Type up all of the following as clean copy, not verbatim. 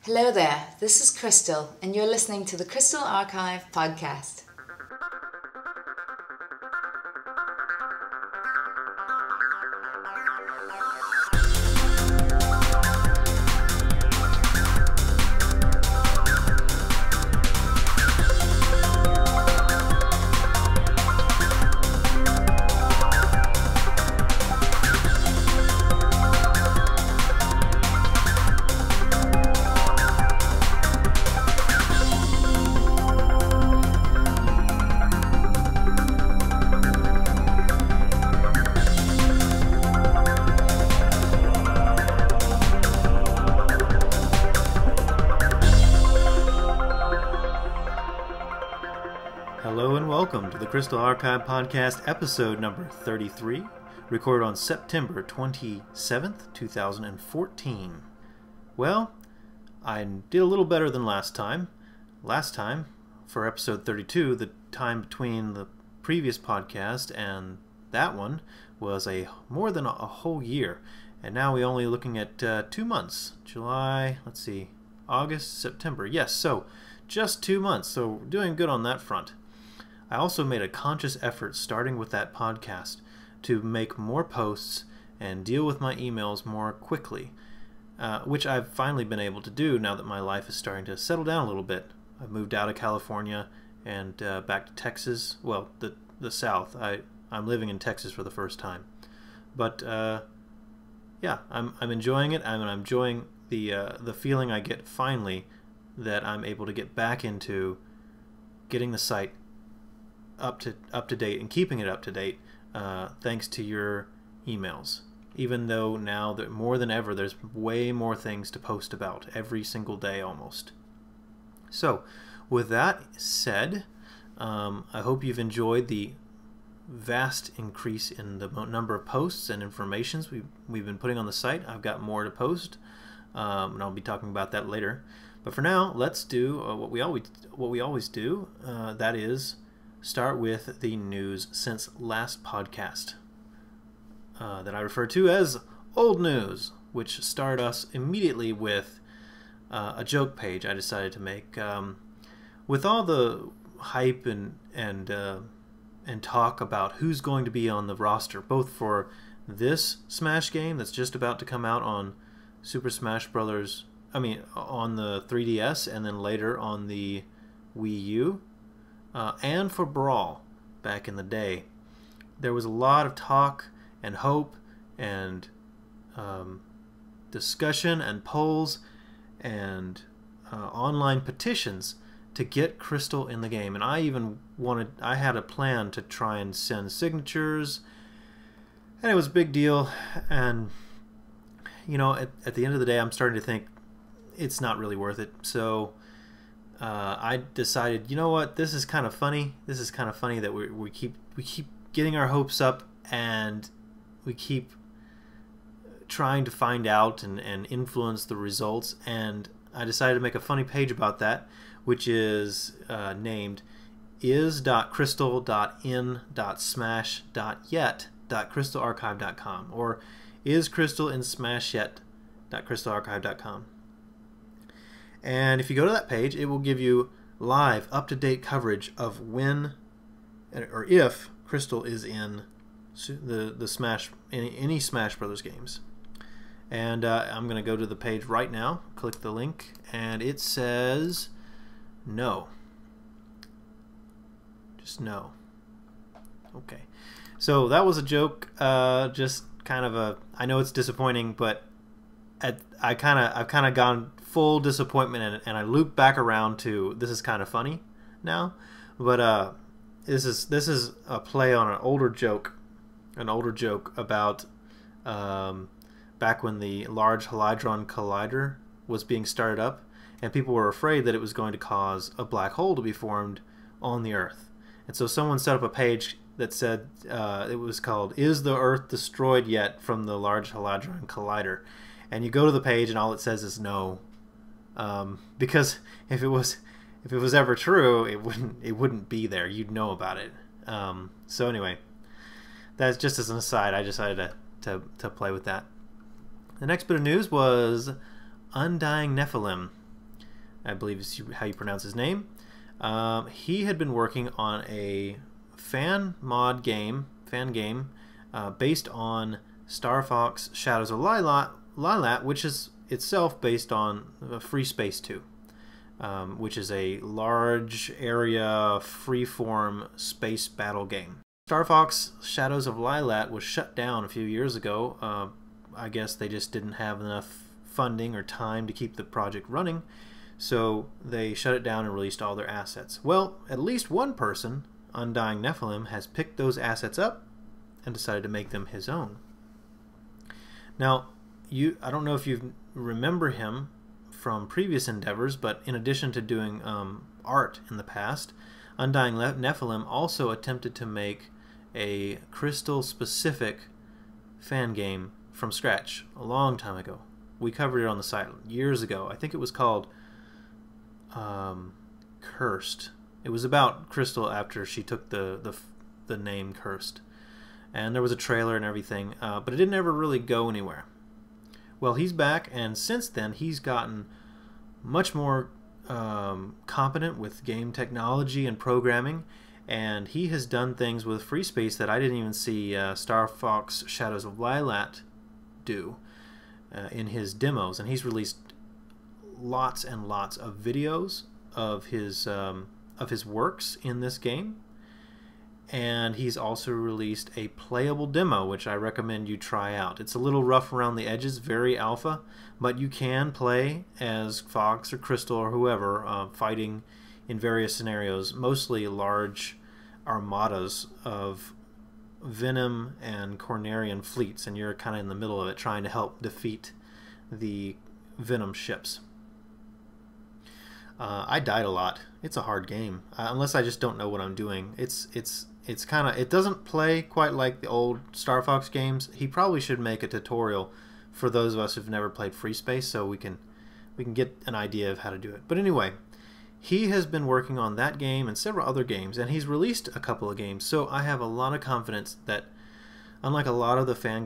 Hello there, this is Krystal, and you're listening to the Krystal Archive podcast. Welcome to the Krystal Archive Podcast, episode number 33, recorded on September 27th, 2014. Well, I did a little better than last time. Last time, for episode 32, the time between the previous podcast and that one was more than a whole year. And now we're only looking at 2 months. July, August, September. Yes, so just 2 months. So we're doing good on that front. I also made a conscious effort, starting with that podcast, to make more posts and deal with my emails more quickly, which I've finally been able to do now that my life is starting to settle down a little bit. I've moved out of California and back to Texas, well, the South. I'm living in Texas for the first time. But, yeah, I'm enjoying it. I'm enjoying the feeling I get finally that I'm able to get back into getting the site up to date and keeping it up to date thanks to your emails. Even though now that more than ever there's way more things to post about every single day almost. So with that said, I hope you've enjoyed the vast increase in the number of posts and informations we've been putting on the site. I've got more to post, and I'll be talking about that later. But for now, let's do what we always do. That is start with the news since last podcast that I refer to as old news, which started us immediately with a joke page I decided to make. With all the hype and talk about who's going to be on the roster, both for this Smash game that's just about to come out on Super Smash Brothers, on the 3DS and then later on the Wii U, and for Brawl back in the day. There was a lot of talk and hope and discussion and polls and online petitions to get Krystal in the game. And I had a plan to try and send signatures, and it was a big deal. And at the end of the day, I'm starting to think it's not really worth it. So I decided, you know what, this is kind of funny. This is kind of funny that we keep getting our hopes up, and we keep trying to find out and influence the results. And I decided to make a funny page about that, which is named is.krystal.in.smash.yet.krystalarchive.com, or is Krystal in Smash yet.krystalarchive.com. And if you go to that page, it will give you live, up-to-date coverage of when or if Krystal is in the Smash, any Smash Brothers games. And I'm going to go to the page right now, click the link, and it says no. Just no. Okay. So that was a joke, just kind of I know it's disappointing, but I've kind of gone full disappointment, and I loop back around to this is kind of funny now. But this is a play on an older joke about back when the Large Hadron Collider was being started up, and people were afraid that it was going to cause a black hole to be formed on the Earth. And so someone set up a page that said it was called "Is the Earth Destroyed Yet?" from the Large Hadron Collider. And you go to the page, and all it says is no, because if it was ever true, it wouldn't be there. You'd know about it. So anyway, that's just as an aside. I decided to play with that. The next bit of news was Undying Nephilim I believe is how you pronounce his name. He had been working on a fan game based on Star Fox Shadows of Lilat, which is itself based on Free Space 2, which is a large area freeform space battle game. Star Fox Shadows of Lilat was shut down a few years ago. I guess they just didn't have enough funding or time to keep the project running, so they shut it down and released all their assets. Well, at least one person, Undying Nephilim, has picked those assets up and decided to make them his own. Now, I don't know if you remember him from previous endeavors, but in addition to doing art in the past, Undying Nephilim also attempted to make a Krystal specific fan game from scratch a long time ago. We covered it on the site years ago. I think it was called Cursed. It was about Krystal after she took the name Cursed. And there was a trailer and everything, but it didn't ever really go anywhere. Well, he's back, and since then he's gotten much more competent with game technology and programming, and he has done things with Free Space that I didn't even see Star Fox Shadows of Lilat do in his demos. And he's released lots and lots of videos of his works in this game, and he's also released a playable demo, which I recommend you try out. It's a little rough around the edges, very alpha, but you can play as Fox or Krystal or whoever, fighting in various scenarios, mostly large armadas of Venom and Cornerian fleets, and you're kind of in the middle of it trying to help defeat the Venom ships. I died a lot. It's a hard game, unless I just don't know what I'm doing. It's kind of, it doesn't play quite like the old Star Fox games. He probably should make a tutorial for those of us who've never played Free Space, so we can get an idea of how to do it. But anyway, he has been working on that game and several other games, and he's released a couple of games. So I have a lot of confidence that, unlike a lot of the fan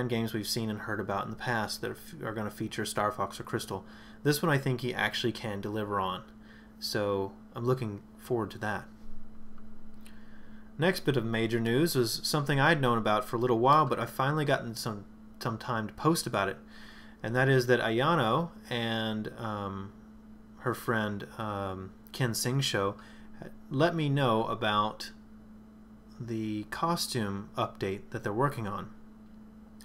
games we've seen and heard about in the past that are going to feature Star Fox or Krystal, this one I think he actually can deliver on. So I'm looking forward to that. Next bit of major news was something I'd known about for a little while, but I've finally gotten some time to post about it. And that is that Ayano and her friend Ken Singshow let me know about the costume update that they're working on.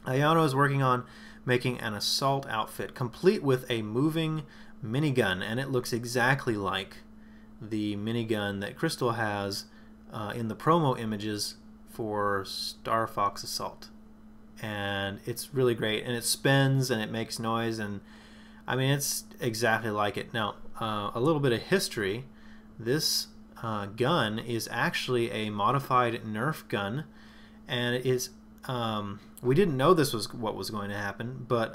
Ayano is working on making an assault outfit complete with a moving minigun, and it looks exactly like the minigun that Krystal has in the promo images for Star Fox Assault. And it's really great, and it spins and it makes noise, and I mean, it's exactly like it. Now, a little bit of history. This gun is actually a modified Nerf gun, and it is we didn't know this was what was going to happen, but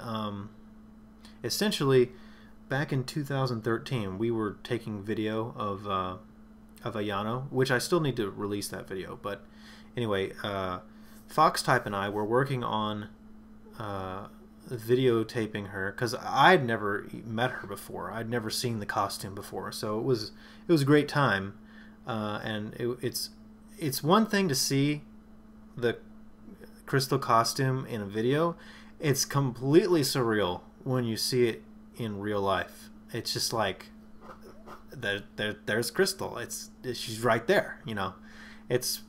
essentially back in 2013 we were taking video of Ayano, which I still need to release that video, but anyway, Foxtype and I were working on videotaping her, because I'd never met her before. I'd never seen the costume before, so it was a great time. And it's one thing to see the Krystal costume in a video. It's completely surreal when you see it in real life. It's just like there's Krystal. She's right there. You know, it's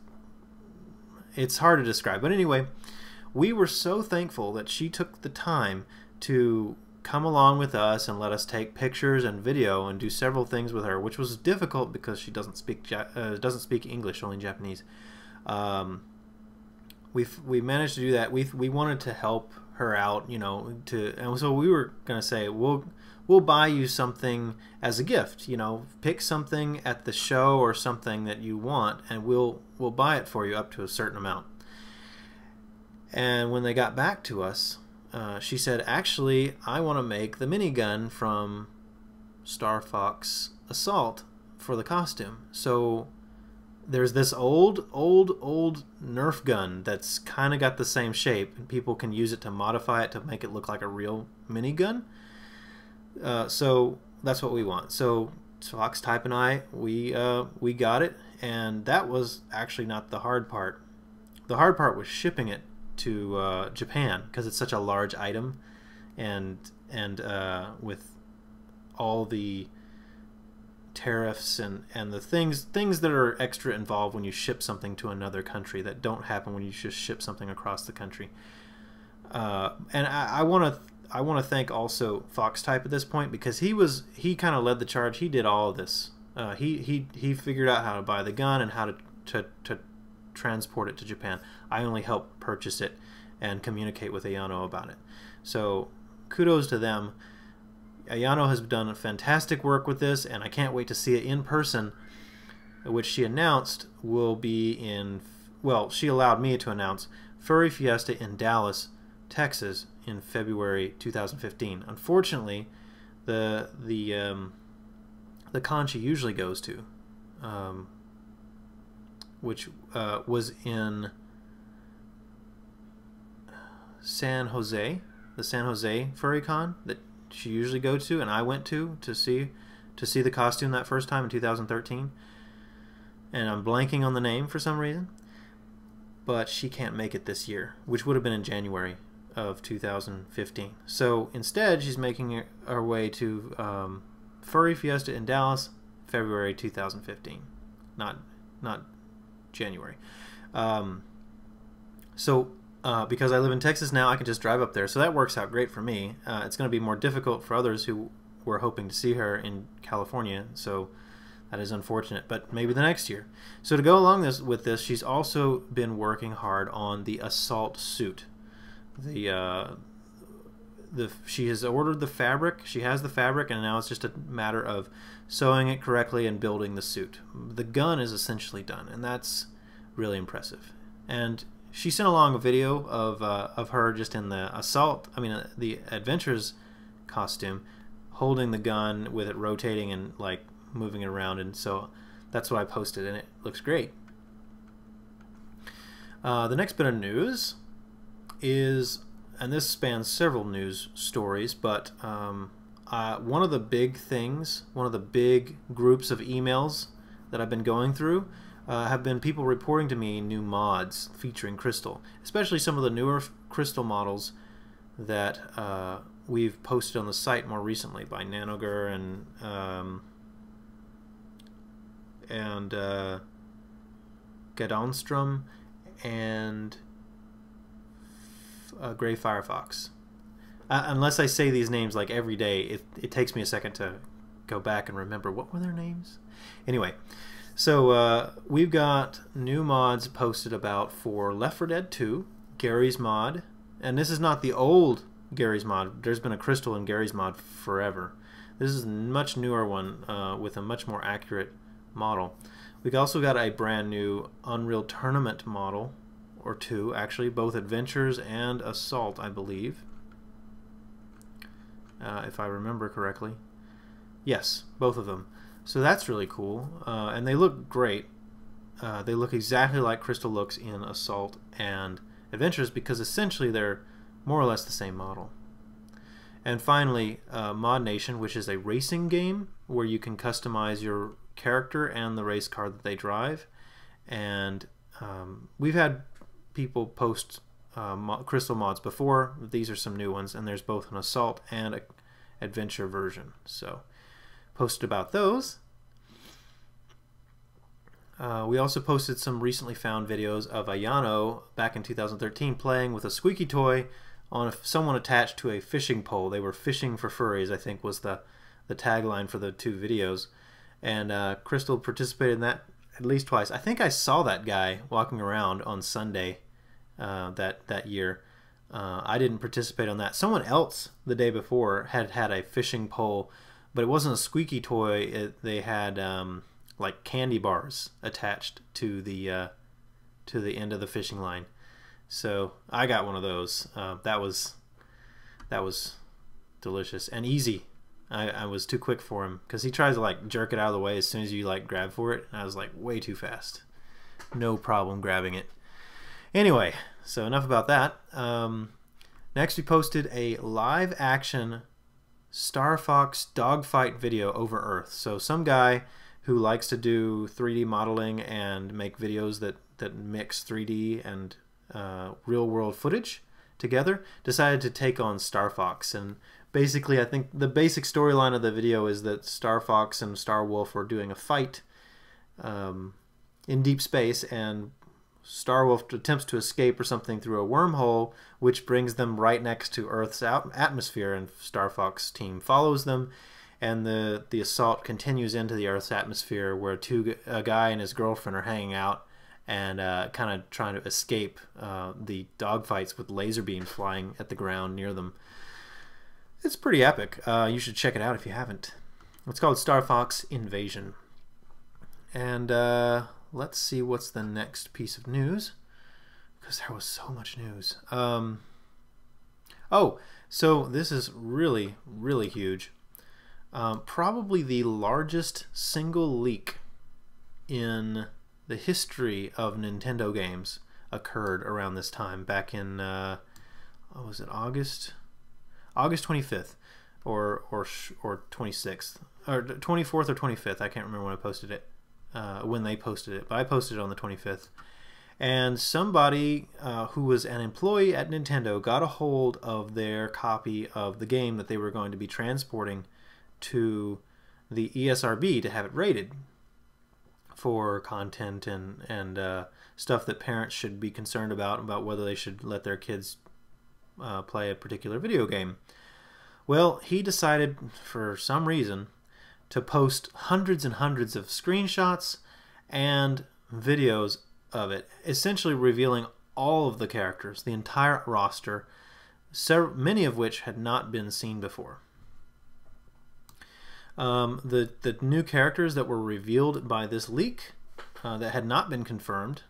hard to describe. But anyway, we were so thankful that she took the time to come along with us and let us take pictures and video and do several things with her, which was difficult because she doesn't speak English, only Japanese. We managed to do that. We wanted to help her out, you know, and so we were gonna say we'll buy you something as a gift, you know, pick something at the show or something that you want, and we'll buy it for you up to a certain amount. And when they got back to us, she said, actually, I want to make the minigun from Star Fox Assault for the costume. So there's this old Nerf gun that's kind of got the same shape, and people can use it to modify it to make it look like a real minigun. So that's what we want. So Fox Type and I, we got it, and that was actually not the hard part. The hard part was shipping it to Japan, because it's such a large item, and with all the tariffs and the things that are extra involved when you ship something to another country that don't happen when you just ship something across the country. And I want to thank also Fox Type at this point, because he kind of led the charge. He did all of this. He figured out how to buy the gun and how to transport it to Japan. I only helped purchase it and communicate with Ayano about it. So kudos to them. Ayano has done fantastic work with this, and I can't wait to see it in person, which she announced will be in, well, she allowed me to announce Furry Fiesta in Dallas, Texas in February 2015. Unfortunately, the con she usually goes to, which was in San Jose, the San Jose Furry Con that she usually goes to, and I went to see the costume that first time in 2013, and I'm blanking on the name for some reason, but she can't make it this year, which would have been in January of 2015. So instead, she's making her way to Furry Fiesta in Dallas, February 2015, not January. Because I live in Texas now, I can just drive up there, so that works out great for me. It's going to be more difficult for others who were hoping to see her in California, so that is unfortunate, but maybe the next year. So to go along with this, she's also been working hard on the assault suit. She has ordered the fabric, she has the fabric, and now it's just a matter of sewing it correctly and building the suit. The gun is essentially done, and that's really impressive. And she sent along a video of her just in the Adventures costume, holding the gun with it rotating and like moving it around, and so that's what I posted, and it looks great. The next bit of news is, and this spans several news stories, but one of the big things, one of the big groups of emails that I've been going through have been people reporting to me new mods featuring Krystal, especially some of the newer Krystal models that we've posted on the site more recently by Nanogur and Gadonstrom and Gray Firefox. Unless I say these names like every day, it takes me a second to go back and remember what were their names. Anyway, so we've got new mods posted about for Left 4 Dead 2, Garry's mod, and this is not the old Garry's mod. There's been a Krystal in Garry's mod forever. This is a much newer one with a much more accurate model. We've also got a brand new Unreal Tournament model, or two actually, both Adventures and Assault, I believe, if I remember correctly. Yes, both of them. So that's really cool, and they look great. They look exactly like Krystal looks in Assault and Adventures, because essentially they're more or less the same model. And finally, Modnation, which is a racing game where you can customize your character and the race car that they drive. And we've had people post Krystal mods before. These are some new ones, and there's both an Assault and an Adventure version. So posted about those. We also posted some recently found videos of Ayano back in 2013 playing with a squeaky toy on someone attached to a fishing pole. They were fishing for furries, I think was the tagline for the two videos. And Krystal participated in that at least twice. I think I saw that guy walking around on Sunday that year. I didn't participate on that. Someone else the day before had a fishing pole, but it wasn't a squeaky toy. They had like candy bars attached to the end of the fishing line. So I got one of those. That was delicious and easy. I was too quick for him because he tries to like jerk it out of the way as soon as you like grab for it. And I was like way too fast. No problem grabbing it. Anyway, so enough about that. Next we posted a live action Star Fox dogfight video over Earth. So some guy who likes to do 3D modeling and make videos that mix 3D and real-world footage together decided to take on Star Fox. And basically, I think the basic storyline of the video is that Star Fox and Star Wolf are doing a fight in deep space, and Star Wolf attempts to escape or something through a wormhole, which brings them right next to Earth's atmosphere, and Star Fox team follows them, and the assault continues into the Earth's atmosphere, where a guy and his girlfriend are hanging out and kind of trying to escape the dogfights with laser beams flying at the ground near them. It's pretty epic. You should check it out if you haven't. It's called Star Fox Invasion. And let's see what's the next piece of news, because there was so much news. Oh, so this is really, really huge. Probably the largest single leak in the history of Nintendo games occurred around this time, back in, what was it, August 25th, or 26th, or 24th or 25th. I can't remember when I posted it. When they posted it, but I posted it on the 25th. And somebody who was an employee at Nintendo got a hold of their copy of the game that they were going to be transporting to the ESRB to have it rated for content and stuff that parents should be concerned about whether they should let their kids play a particular video game. Well, he decided, for some reason, to post hundreds and hundreds of screenshots and videos of it, essentially revealing all of the characters, the entire roster, many of which had not been seen before. The new characters that were revealed by this leak that had not been confirmed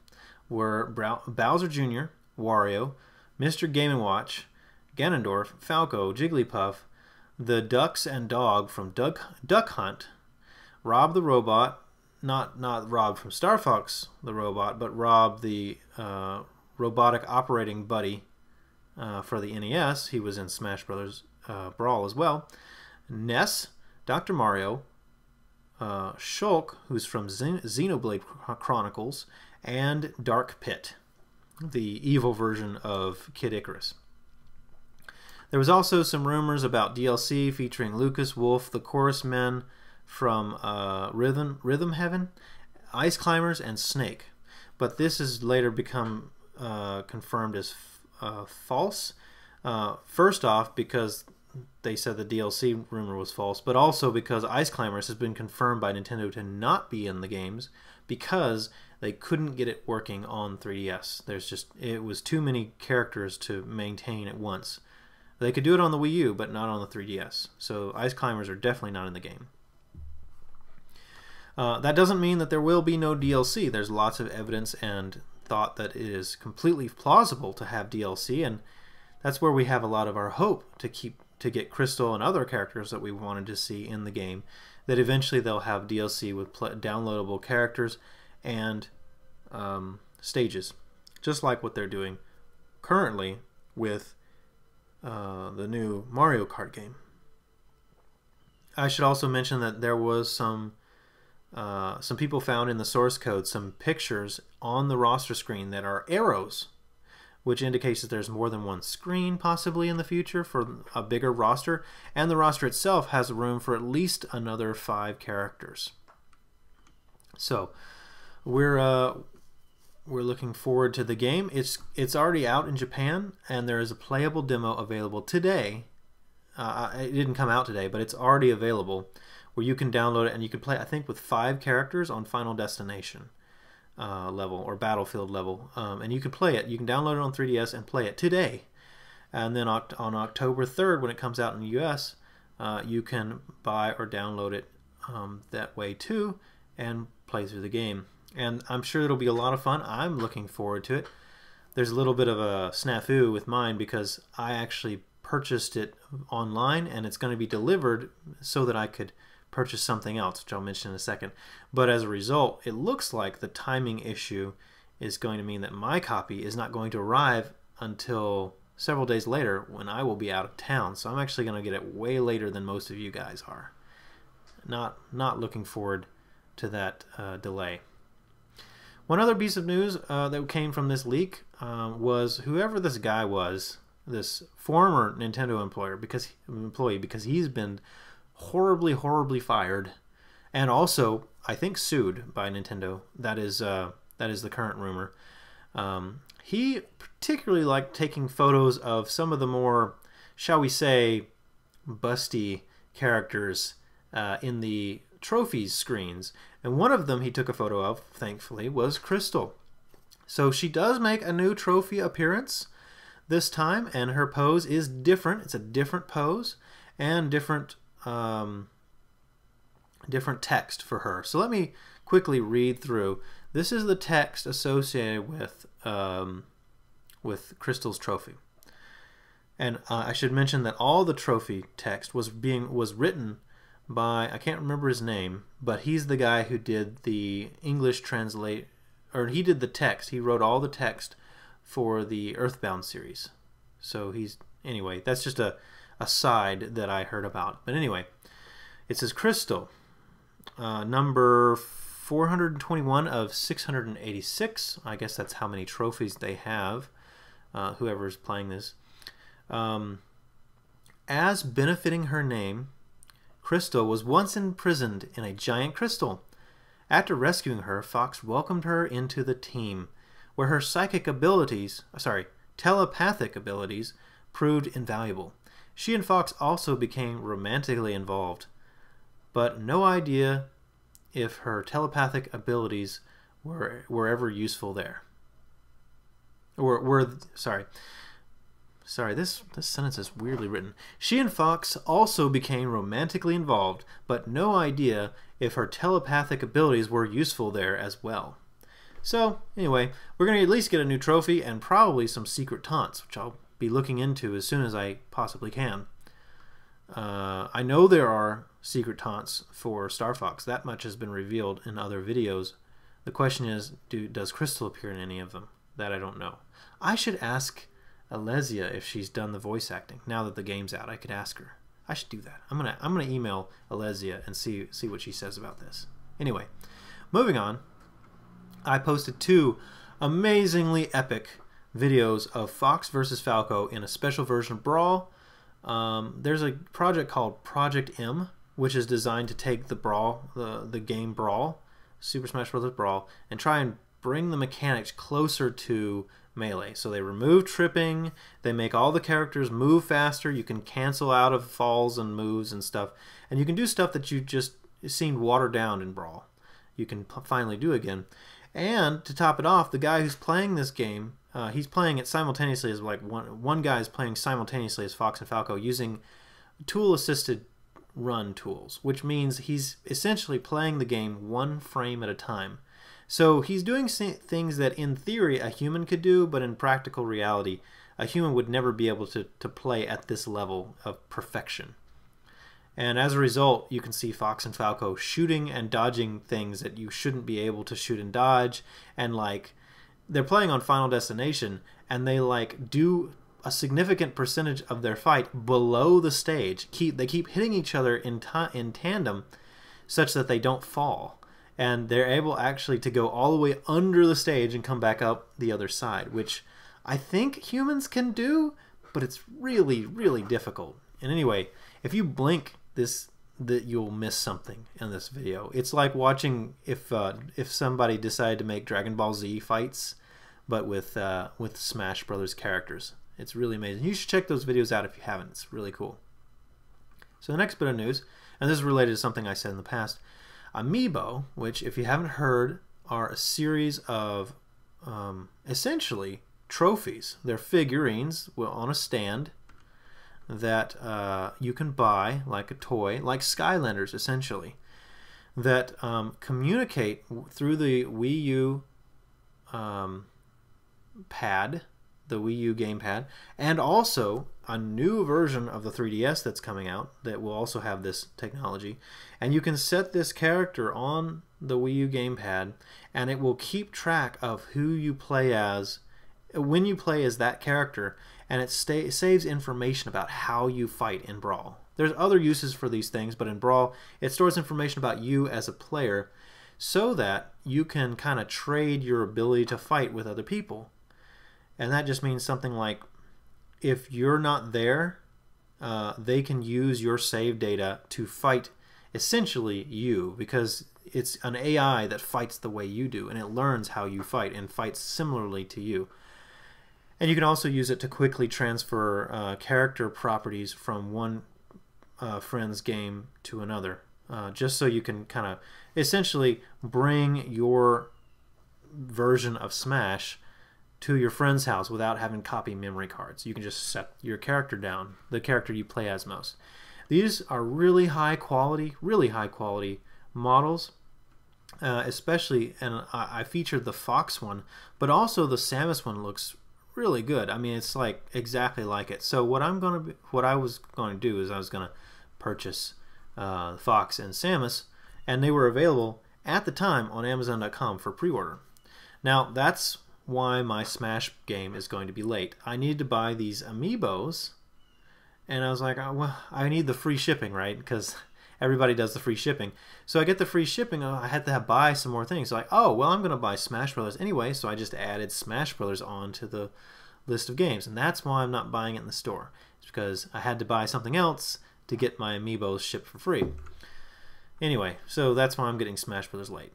were Bowser Jr., Wario, Mr. Game & Watch, Ganondorf, Falco, Jigglypuff, the Ducks and Dog from Duck Hunt, Rob the Robot, not Rob from Star Fox the Robot, but Rob the robotic operating buddy for the NES. He was in Smash Brothers Brawl as well. Ness, Dr. Mario, Shulk, who's from Xenoblade Chronicles, and Dark Pit, the evil version of Kid Icarus. There was also some rumors about DLC featuring Lucas, Wolf, the Chorus Men from Rhythm Heaven, Ice Climbers, and Snake. But this has later become confirmed as false. First off, because they said the DLC rumor was false, but also because Ice Climbers has been confirmed by Nintendo to not be in the games because they couldn't get it working on 3DS. It was too many characters to maintain at once. They could do it on the Wii U, but not on the 3DS. So Ice Climbers are definitely not in the game. That doesn't mean that there will be no DLC. There's lots of evidence and thought that it is completely plausible to have DLC, and that's where we have a lot of our hope to get Krystal and other characters that we wanted to see in the game, that eventually they'll have DLC with downloadable characters and stages, just like what they're doing currently with the new Mario Kart game. I should also mention that there was some people found in the source code some pictures on the roster screen that are arrows, which indicates that there's more than one screen possibly in the future for a bigger roster, and the roster itself has room for at least another 5 characters. So we're looking forward to the game. It's already out in Japan, and there is a playable demo available today. It didn't come out today, but it's already available, where you can download it and you can play, I think, with 5 characters on Final Destination level or Battlefield level, and you can play it. You can download it on 3DS and play it today. And then on October 3rd, when it comes out in the US, you can buy or download it that way too and play through the game. And I'm sure it'll be a lot of fun. I'm looking forward to it. There's a little bit of a snafu with mine because I actually purchased it online, and it's going to be delivered so that I could purchase something else, which I'll mention in a second. But as a result, it looks like the timing issue is going to mean that my copy is not going to arrive until several days later when I will be out of town. So I'm actually going to get it way later than most of you guys are. Not looking forward to that delay. One other piece of news that came from this leak was whoever this guy was, this former Nintendo employee, because he's been horribly fired, and also I think sued by Nintendo. That is the current rumor. He particularly liked taking photos of some of the more, shall we say, busty characters in the trophies screens, and one of them he took a photo of, thankfully, was Krystal. So she does make a new trophy appearance this time, and her pose is different. It's a different pose and different text for her. So let me quickly read through. This is the text associated with Krystal's trophy. And I should mention that all the trophy text was written by, I can't remember his name, but he's the guy who did the English translate, or he did the text. He wrote all the text for the Earthbound series. So anyway, that's just a side that I heard about. But anyway, it says Krystal, number 421 of 686. I guess that's how many trophies they have, whoever's playing this. As benefiting her name, Krystal was once imprisoned in a giant crystal. After rescuing her, Fox welcomed her into the team, where her telepathic abilities proved invaluable. She and Fox also became romantically involved, but no idea if her telepathic abilities were ever useful there. Sorry, this sentence is weirdly written. She and Fox also became romantically involved, but no idea if her telepathic abilities were useful there as well. So, anyway, we're going to at least get a new trophy and probably some secret taunts, which I'll be looking into as soon as I possibly can. I know there are secret taunts for Star Fox. That much has been revealed in other videos. The question is, does Krystal appear in any of them? That I don't know. I should ask Alesia if she's done the voice acting. Now that the game's out, I could ask her. I should do that. I'm gonna email Alesia and see what she says about this. Anyway, moving on. I posted 2 amazingly epic videos of Fox versus Falco in a special version of Brawl. There's a project called Project M, which is designed to take the Brawl, the game Brawl, Super Smash Bros. Brawl, and try and bring the mechanics closer to Melee. So they remove tripping, they make all the characters move faster, you can cancel out of falls and moves and stuff, and you can do stuff that you just seemed watered down in Brawl. You can finally do again. And to top it off, the guy who's playing this game, he's playing it simultaneously as one guy is playing simultaneously as Fox and Falco using tool-assisted run tools, which means he's essentially playing the game 1 frame at a time. So he's doing things that in theory a human could do, but in practical reality a human would never be able to play at this level of perfection. And as a result, you can see Fox and Falco shooting and dodging things that you shouldn't be able to shoot and dodge, and they're playing on Final Destination, and they do a significant percentage of their fight below the stage. They keep hitting each other in tandem such that they don't fall. And they're able actually to go all the way under the stage and come back up the other side, which I think humans can do, but it's really, really difficult. And anyway, if you blink that you'll miss something in this video. It's like watching if somebody decided to make Dragon Ball Z fights, but with Smash Brothers characters. It's really amazing. You should check those videos out if you haven't. It's really cool. So the next bit of news, and this is related to something I said in the past, Amiibo, which if you haven't heard, are a series of essentially trophies. They're figurines on a stand that you can buy like a toy, like Skylanders essentially, that communicate through the Wii U pad, the Wii U gamepad, and also a new version of the 3DS that's coming out that will also have this technology. And you can set this character on the Wii U gamepad, and it will keep track of who you play as, when you play as that character, and it saves information about how you fight in Brawl. There's other uses for these things, but in Brawl, it stores information about you as a player so that you can kind of trade your ability to fight with other people. And that just means something like, if you're not there, they can use your save data to fight essentially you, because it's an AI that fights the way you do, and it learns how you fight and fights similarly to you. And you can also use it to quickly transfer character properties from one friend's game to another, just so you can kind of essentially bring your version of Smash to your friend's house without having copy memory cards. You can just set your character down, the character you play as most. These are really high quality models, especially, and I featured the Fox one, but also the Samus one looks really good. I mean, it's like exactly like it. So what I was going to do is I was going to purchase Fox and Samus, and they were available at the time on Amazon.com for pre-order. Now that's why my Smash game is going to be late. I need to buy these Amiibos, and I was like, oh, well, I need the free shipping, right? Because everybody does the free shipping. So I get the free shipping. I had to buy some more things. So like, oh, well, I'm going to buy Smash Brothers anyway, so I just added Smash Brothers onto the list of games, and that's why I'm not buying it in the store. It's because I had to buy something else to get my Amiibos shipped for free. Anyway, so that's why I'm getting Smash Brothers late.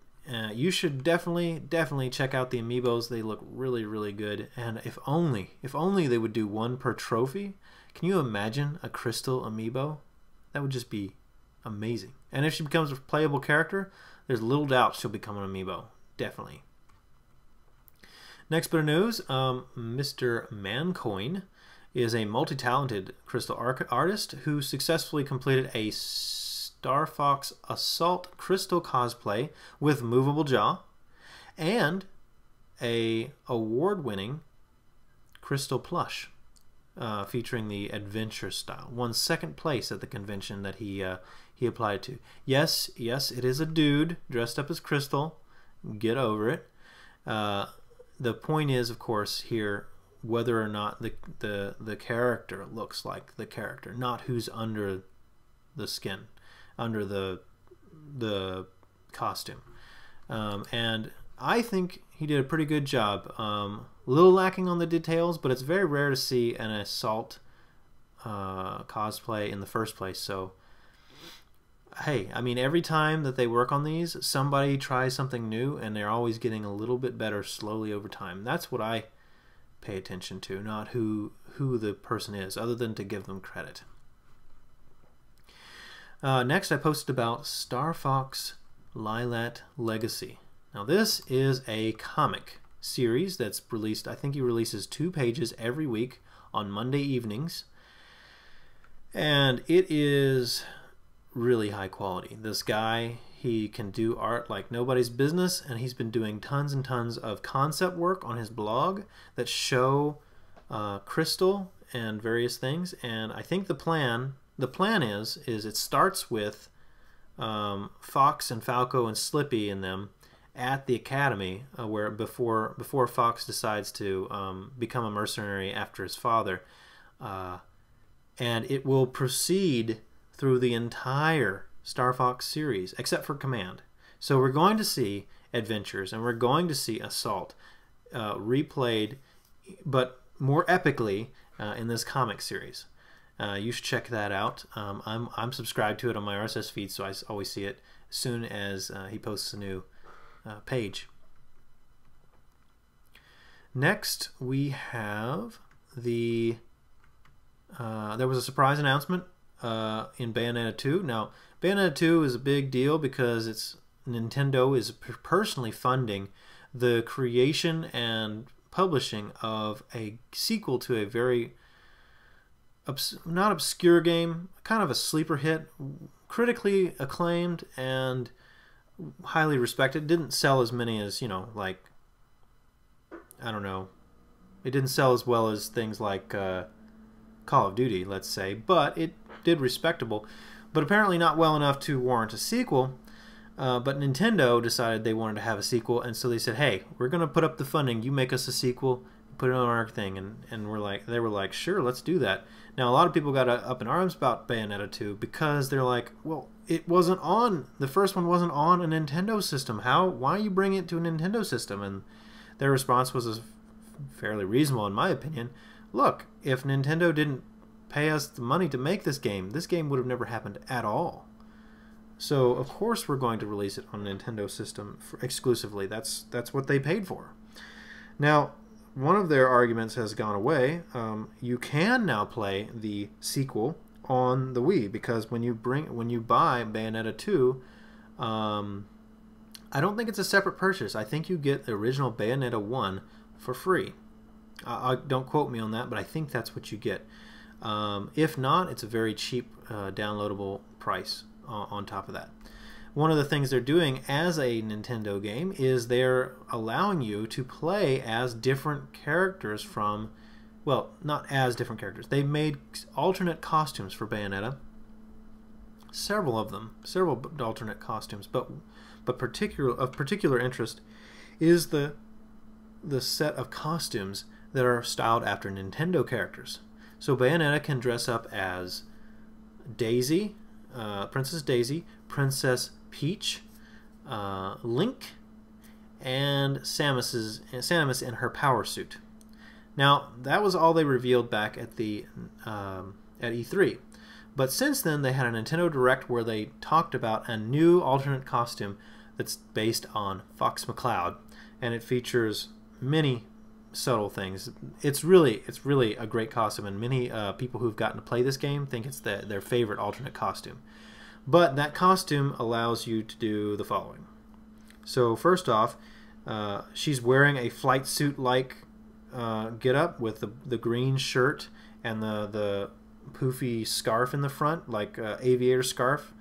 You should definitely check out the Amiibos. They look really, really good. And if only they would do one per trophy. Can you imagine a Krystal Amiibo? That would just be amazing. And if she becomes a playable character, there's little doubt she'll become an Amiibo. Definitely. Next bit of news, Mr. Mancoin is a multi-talented Krystal artist who successfully completed a Star Fox Assault Krystal cosplay with movable jaw and a award-winning Krystal plush featuring the adventure style. Won second place at the convention that he applied to. Yes, it is a dude dressed up as Krystal. Get over it. The point is, of course, here whether or not the character looks like the character, not who's under the skin, under the costume. And I think he did a pretty good job. A little lacking on the details, but it's very rare to see an assault cosplay in the first place. So, hey, I mean, every time that they work on these, somebody tries something new, and they're always getting a little bit better slowly over time. That's what I pay attention to, not who the person is, other than to give them credit. Next, I posted about Star Fox Lylat Legacy. Now, this is a comic series that's released. I think he releases 2 pages every week on Monday evenings, and it is really high quality. This guy, he can do art like nobody's business, and he's been doing tons and tons of concept work on his blog that show Krystal and various things. And I think the plan is it starts with Fox and Falco and Slippy and them at the academy, where before Fox decides to become a mercenary after his father, and it will proceed through the entire Star Fox series except for Command. So we're going to see adventures, and we're going to see Assault replayed, but more epically in this comic series. You should check that out. I'm subscribed to it on my RSS feed, so I always see it as soon as he posts a new page. Next, we have the there was a surprise announcement in Bayonetta 2. Now, Bayonetta 2 is a big deal because Nintendo is personally funding the creation and publishing of a sequel to a very not obscure game, kind of a sleeper hit, critically acclaimed and highly respected. Didn't sell as many as, you know, like, I don't know, it didn't sell as well as things like Call of Duty, let's say, but it did respectable, but apparently not well enough to warrant a sequel. But Nintendo decided they wanted to have a sequel, and so they said, hey, we're going to put up the funding, you make us a sequel, put it on our thing, and they were like, sure, let's do that. Now a lot of people got up in arms about Bayonetta 2 because they're like, well, it wasn't on, the first one wasn't on a Nintendo system. Why you bring it to a Nintendo system? And their response was fairly reasonable in my opinion. Look, if Nintendo didn't pay us the money to make this game would have never happened at all. So of course we're going to release it on a Nintendo system exclusively. That's what they paid for. Now, one of their arguments has gone away. You can now play the sequel on the Wii, because when you buy Bayonetta 2, I don't think it's a separate purchase. I think you get the original Bayonetta 1 for free. Don't quote me on that, but I think that's what you get. If not, it's a very cheap downloadable price on top of that. One of the things they're doing as a Nintendo game is they're allowing you to play as different characters from, well, not as different characters. They've made alternate costumes for Bayonetta. Several of them, several alternate costumes, but of particular interest is the set of costumes that are styled after Nintendo characters. So Bayonetta can dress up as Daisy, Princess Daisy, Princess Peach, Link, and Samus in her power suit. Now, that was all they revealed back at the at E3. But since then, they had a Nintendo Direct where they talked about a new alternate costume that's based on Fox McCloud, and it features many subtle things. It's really a great costume, and many people who've gotten to play this game think it's their favorite alternate costume. But that costume allows you to do the following. So first off, she's wearing a flight suit like get-up with the green shirt and the poofy scarf in the front, like aviator scarf,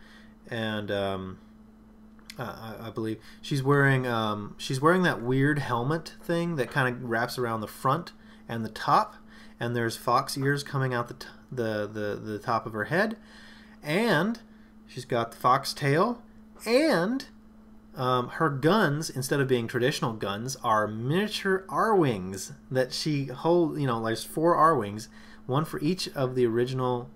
and I believe she's wearing that weird helmet thing that kind of wraps around the front and the top, and there's fox ears coming out the top of her head, and she's got the fox tail, and her guns, instead of being traditional guns, are miniature R-wings that she holds. You know, there's 4 R-wings, one for each of the original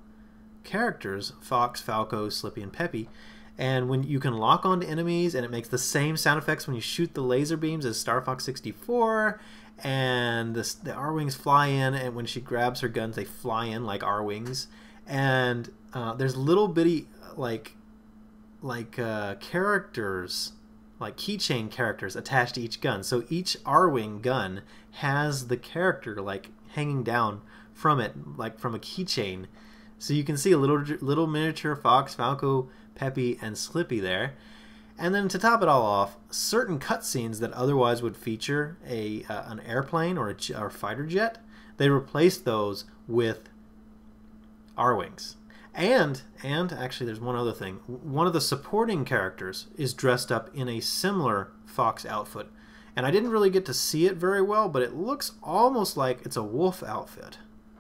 characters, Fox, Falco, Slippy, and Peppy. And when you can lock onto enemies, and it makes the same sound effects when you shoot the laser beams as Star Fox 64, and the R-wings fly in, and when she grabs her guns, they fly in like R-wings. And there's little bitty characters, like keychain characters attached to each gun. So each R-wing gun has the character like hanging down from it, like from a keychain. So you can see a little miniature Fox, Falco, Peppy, and Slippy there. And then to top it all off, certain cutscenes that otherwise would feature an airplane or a fighter jet, they replaced those with R-wings. And actually there's one other thing. One of the supporting characters is dressed up in a similar Fox outfit. And I didn't really get to see it very well, but it looks almost like it's a wolf outfit.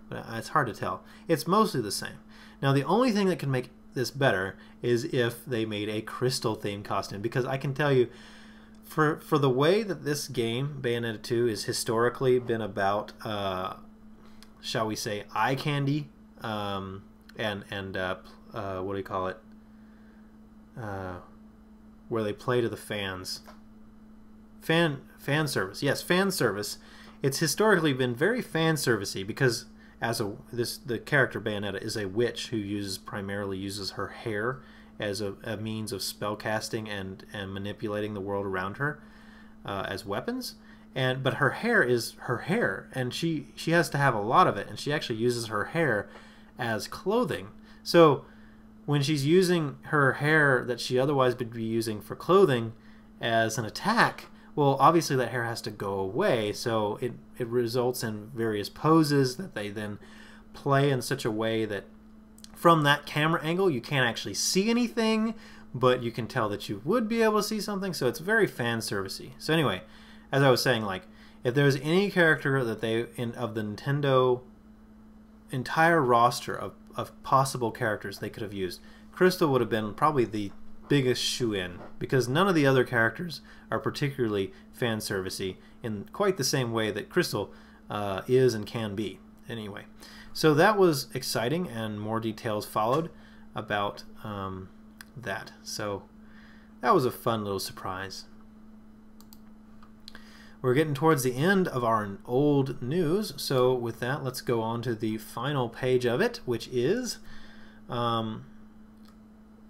But it's hard to tell. It's mostly the same. Now the only thing that can make this better is if they made a Krystal themed costume, because I can tell you, for the way that this game, Bayonetta 2, is historically been about, shall we say, eye candy, and what do you call it? Where they play to the fans. Fan service. Yes, fan service. It's historically been very fan servicey because the character Bayonetta is a witch who primarily uses her hair as a means of spell casting and manipulating the world around her as weapons. But her hair is her hair, and she has to have a lot of it, and she actually uses her hair as clothing. So when she's using her hair that she otherwise would be using for clothing as an attack, well, obviously that hair has to go away, so it results in various poses that they then play in such a way that from that camera angle you can't actually see anything, but you can tell that you would be able to see something, so it's very fan servicey. So anyway, as I was saying, like, if there's any character that of the Nintendo entire roster of possible characters they could have used, Krystal would have been probably the biggest shoe-in, because none of the other characters are particularly fan servicey in quite the same way that Krystal is and can be. Anyway, so that was exciting, and more details followed about that. So that was a fun little surprise. We're getting towards the end of our old news, so with that, let's go on to the final page of it, which is Undying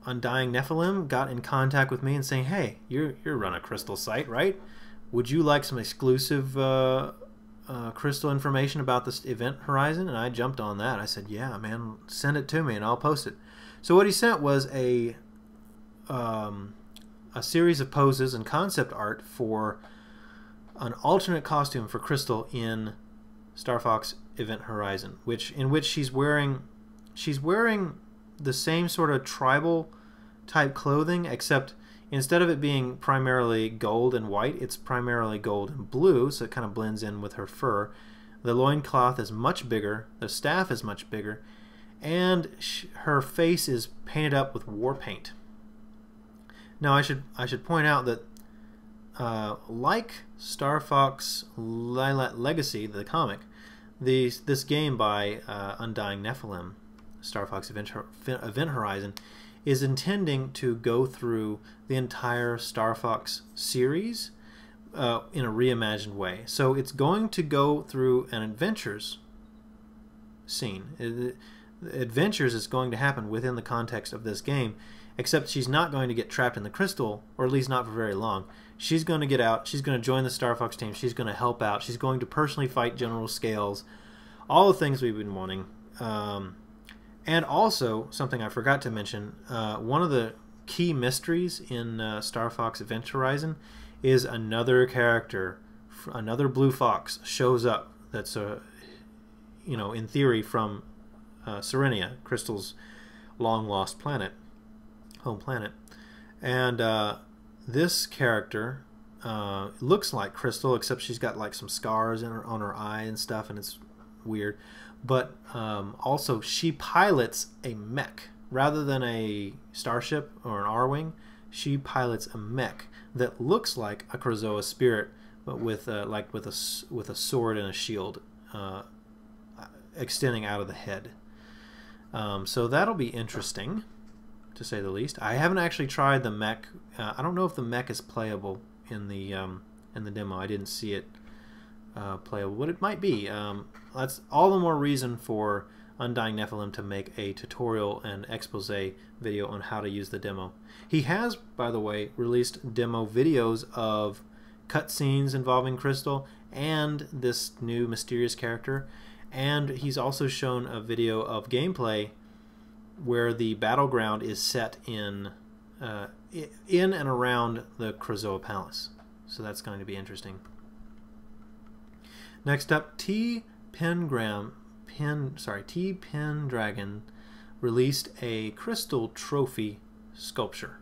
Nephilim got in contact with me and saying, hey, you run a Krystal site, right? Would you like some exclusive Krystal information about this event horizon? And I jumped on that. I said, yeah, man, send it to me and I'll post it. So what he sent was a series of poses and concept art for an alternate costume for Krystal in Star Fox Event Horizon, in which she's wearing the same sort of tribal type clothing, except instead of it being primarily gold and white, it's primarily gold and blue, so it kind of blends in with her fur. The loincloth is much bigger, the staff is much bigger, and her face is painted up with war paint. Now I should point out that like Star Fox Legacy, the comic, this game by Undying Nephilim, Star Fox Event Horizon, is intending to go through the entire Star Fox series in a reimagined way. So it's going to go through an adventures scene. Adventures is going to happen within the context of this game, except she's not going to get trapped in the Krystal, or at least not for very long. She's going to get out, she's going to join the Star Fox team, she's going to help out, she's going to personally fight General Scales, all the things we've been wanting. And also, something I forgot to mention, one of the key mysteries in Star Fox Event Horizon is another character, another Blue Fox shows up that's, in theory from Serenia, Krystal's long-lost planet, home planet. And this character looks like Krystal, except she's got like some scars on her eye and stuff, and it's weird. But also she pilots a mech rather than a starship or an R-wing. She pilots a mech that looks like a Krazoa spirit, but with a sword and a shield extending out of the head. So that'll be interesting, to say the least. I haven't actually tried the mech. I don't know if the mech is playable in the demo. I didn't see it playable, but it might be. That's all the more reason for Undying Nephilim to make a tutorial and expose video on how to use the demo. He has, by the way, released demo videos of cutscenes involving Krystal and this new mysterious character, and he's also shown a video of gameplay where the battleground is set in and around the Krazoa Palace. So that's going to be interesting. Next up, T Pendragon released a Krystal trophy sculpture.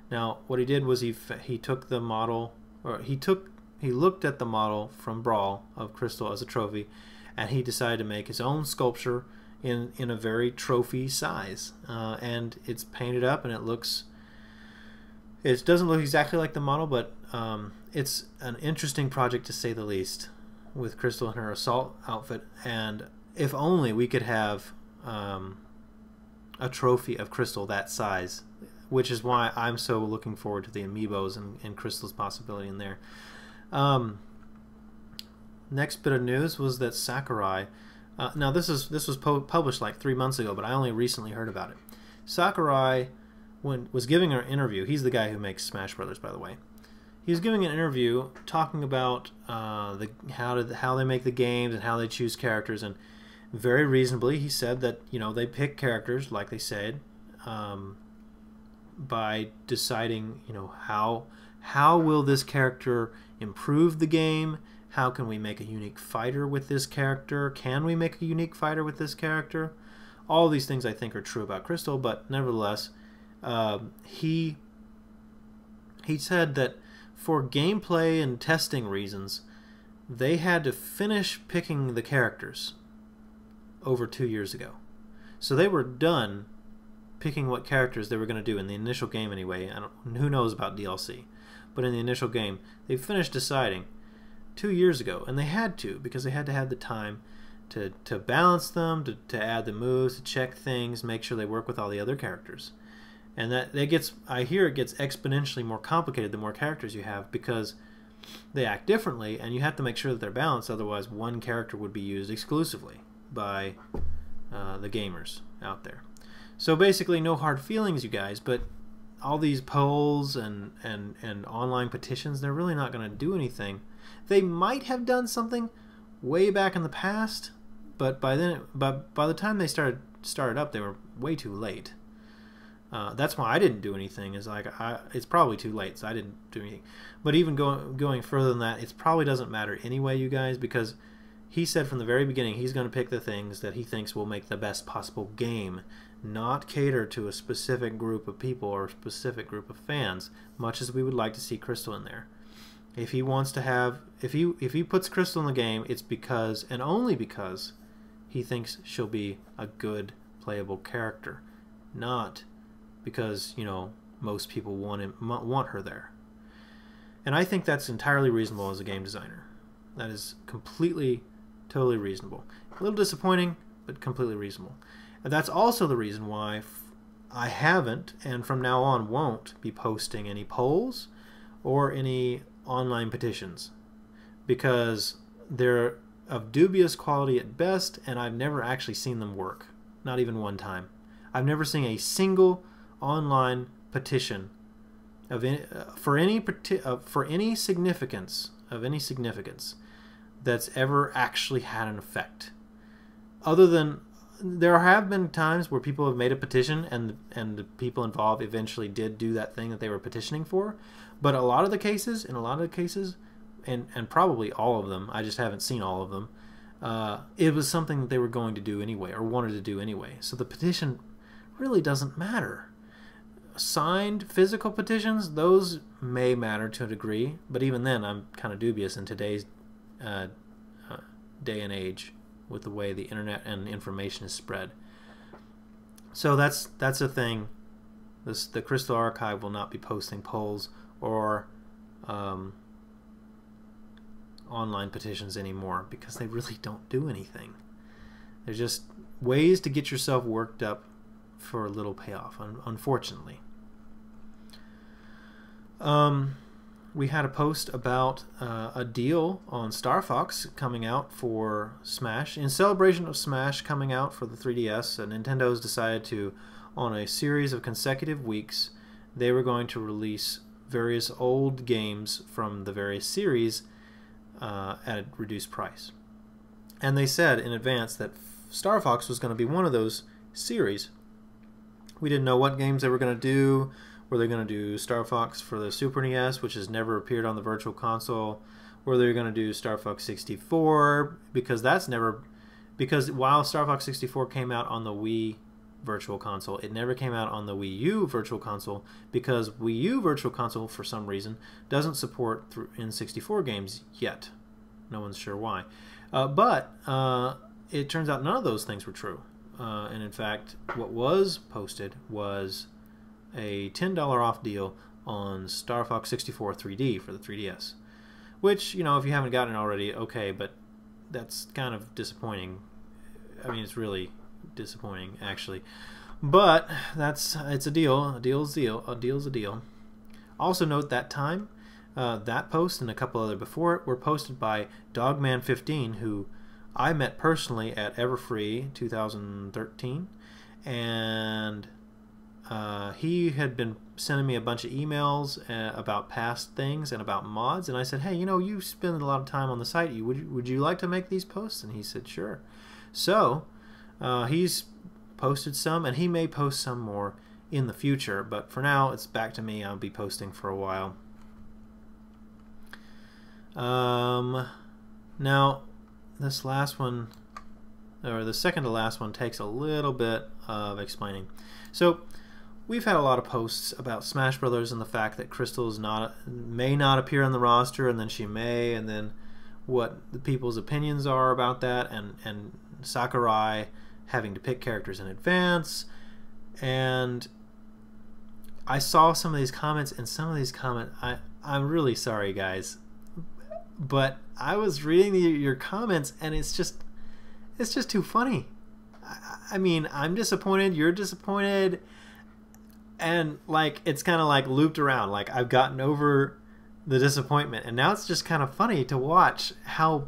Now, what he did was he took the model, or he looked at the model from Brawl of Krystal as a trophy, and he decided to make his own sculpture in a very trophy size, and it's painted up, and it doesn't look exactly like the model, but it's an interesting project to say the least, with Krystal in her assault outfit. And if only we could have a trophy of Krystal that size, which is why I'm so looking forward to the Amiibos and Krystal's possibility in there. Next bit of news was that Sakurai, now this was published like 3 months ago, but I only recently heard about it. Sakurai was giving an interview. He's the guy who makes Smash Brothers, by the way. He was giving an interview talking about how they make the games and how they choose characters, and very reasonably he said that they pick characters, like they said, by deciding how will this character improve the game. How can we make a unique fighter with this character? Can we make a unique fighter with this character? All these things I think are true about Krystal, but nevertheless, he said that for gameplay and testing reasons, they had to finish picking the characters over 2 years ago. So they were done picking what characters they were going to do in the initial game anyway. Who knows about DLC? But in the initial game, they finished deciding. 2 years ago, and they had to, because they had to have the time to balance them, to add the moves, to check things, make sure they work with all the other characters. And that gets, I hear it gets exponentially more complicated the more characters you have, because they act differently, and you have to make sure that they're balanced, otherwise one character would be used exclusively by the gamers out there. So basically, no hard feelings, you guys, but all these polls and online petitions, they're really not going to do anything. They might have done something way back in the past, but by the time they started up, they were way too late. That's why I didn't do anything. Is like it's probably too late, so I didn't do anything. But even going further than that, it probably doesn't matter anyway, you guys, because he said from the very beginning he's going to pick the things that he thinks will make the best possible game, not cater to a specific group of people or a specific group of fans, much as we would like to see Krystal in there. If he wants to have, if he puts Krystal in the game, it's because, and only because, he thinks she'll be a good playable character, not because, you know, most people want her there. And I think that's entirely reasonable as a game designer. That is completely, totally reasonable. A little disappointing, but completely reasonable. And that's also the reason why I haven't, and from now on won't, be posting any polls or any online petitions, because they're of dubious quality at best, and I've never actually seen them work. Not even one time. I've never seen a single online petition of for any significance that's ever actually had an effect. Other than there have been times where people have made a petition and the people involved eventually did do that thing that they were petitioning for, but in a lot of the cases, and probably all of them, I just haven't seen all of them, it was something that they were going to do anyway or wanted to do anyway. So the petition really doesn't matter. Signed physical petitions, those may matter to a degree, but even then I'm kind of dubious in today's day and age with the way the internet and information is spread. So that's a thing. The Krystal Archive will not be posting polls or online petitions anymore, because they really don't do anything. They're just ways to get yourself worked up for a little payoff, unfortunately. We had a post about a deal on Star Fox coming out for Smash. In celebration of Smash coming out for the 3DS, Nintendo's decided to, on a series of consecutive weeks, they were going to release various old games from the various series at a reduced price. And they said in advance that Star Fox was going to be one of those series. We didn't know what games they were going to do. Were they going to do Star Fox for the Super NES, which has never appeared on the Virtual Console? Were they going to do Star Fox 64? Because while Star Fox 64 came out on the Wii Virtual Console, it never came out on the Wii U Virtual Console, because Wii U Virtual Console, for some reason, doesn't support N64 games yet. No one's sure why. But it turns out none of those things were true. And in fact, what was posted was a $10 off deal on Star Fox 64 3D for the 3DS. Which, you know, if you haven't gotten it already, okay, but that's kind of disappointing. I mean, it's really disappointing, actually. But it's a deal. A deal's a deal. A deal's a deal. Also note that time, that post and a couple other before it were posted by Dogman15, who I met personally at Everfree 2013, and he had been sending me a bunch of emails about past things and about mods, and I said, hey, you know, you spend a lot of time on the site. Would you like to make these posts? And he said, sure. So he's posted some, and he may post some more in the future, but for now it's back to me. I'll be posting for a while. Now this last one, or the second to last one, takes a little bit of explaining. So we've had a lot of posts about Smash Brothers and the fact that Krystal may not appear on the roster, and then she may, and then what the people's opinions are about that, and Sakurai having to pick characters in advance. And I saw some of these comments, and some of these comments, I'm really sorry, guys. but I was reading your comments, and it's just too funny. I mean, I'm disappointed, you're disappointed, and like it's kind of like looped around. Like I've gotten over the disappointment, and now it's just kind of funny to watch how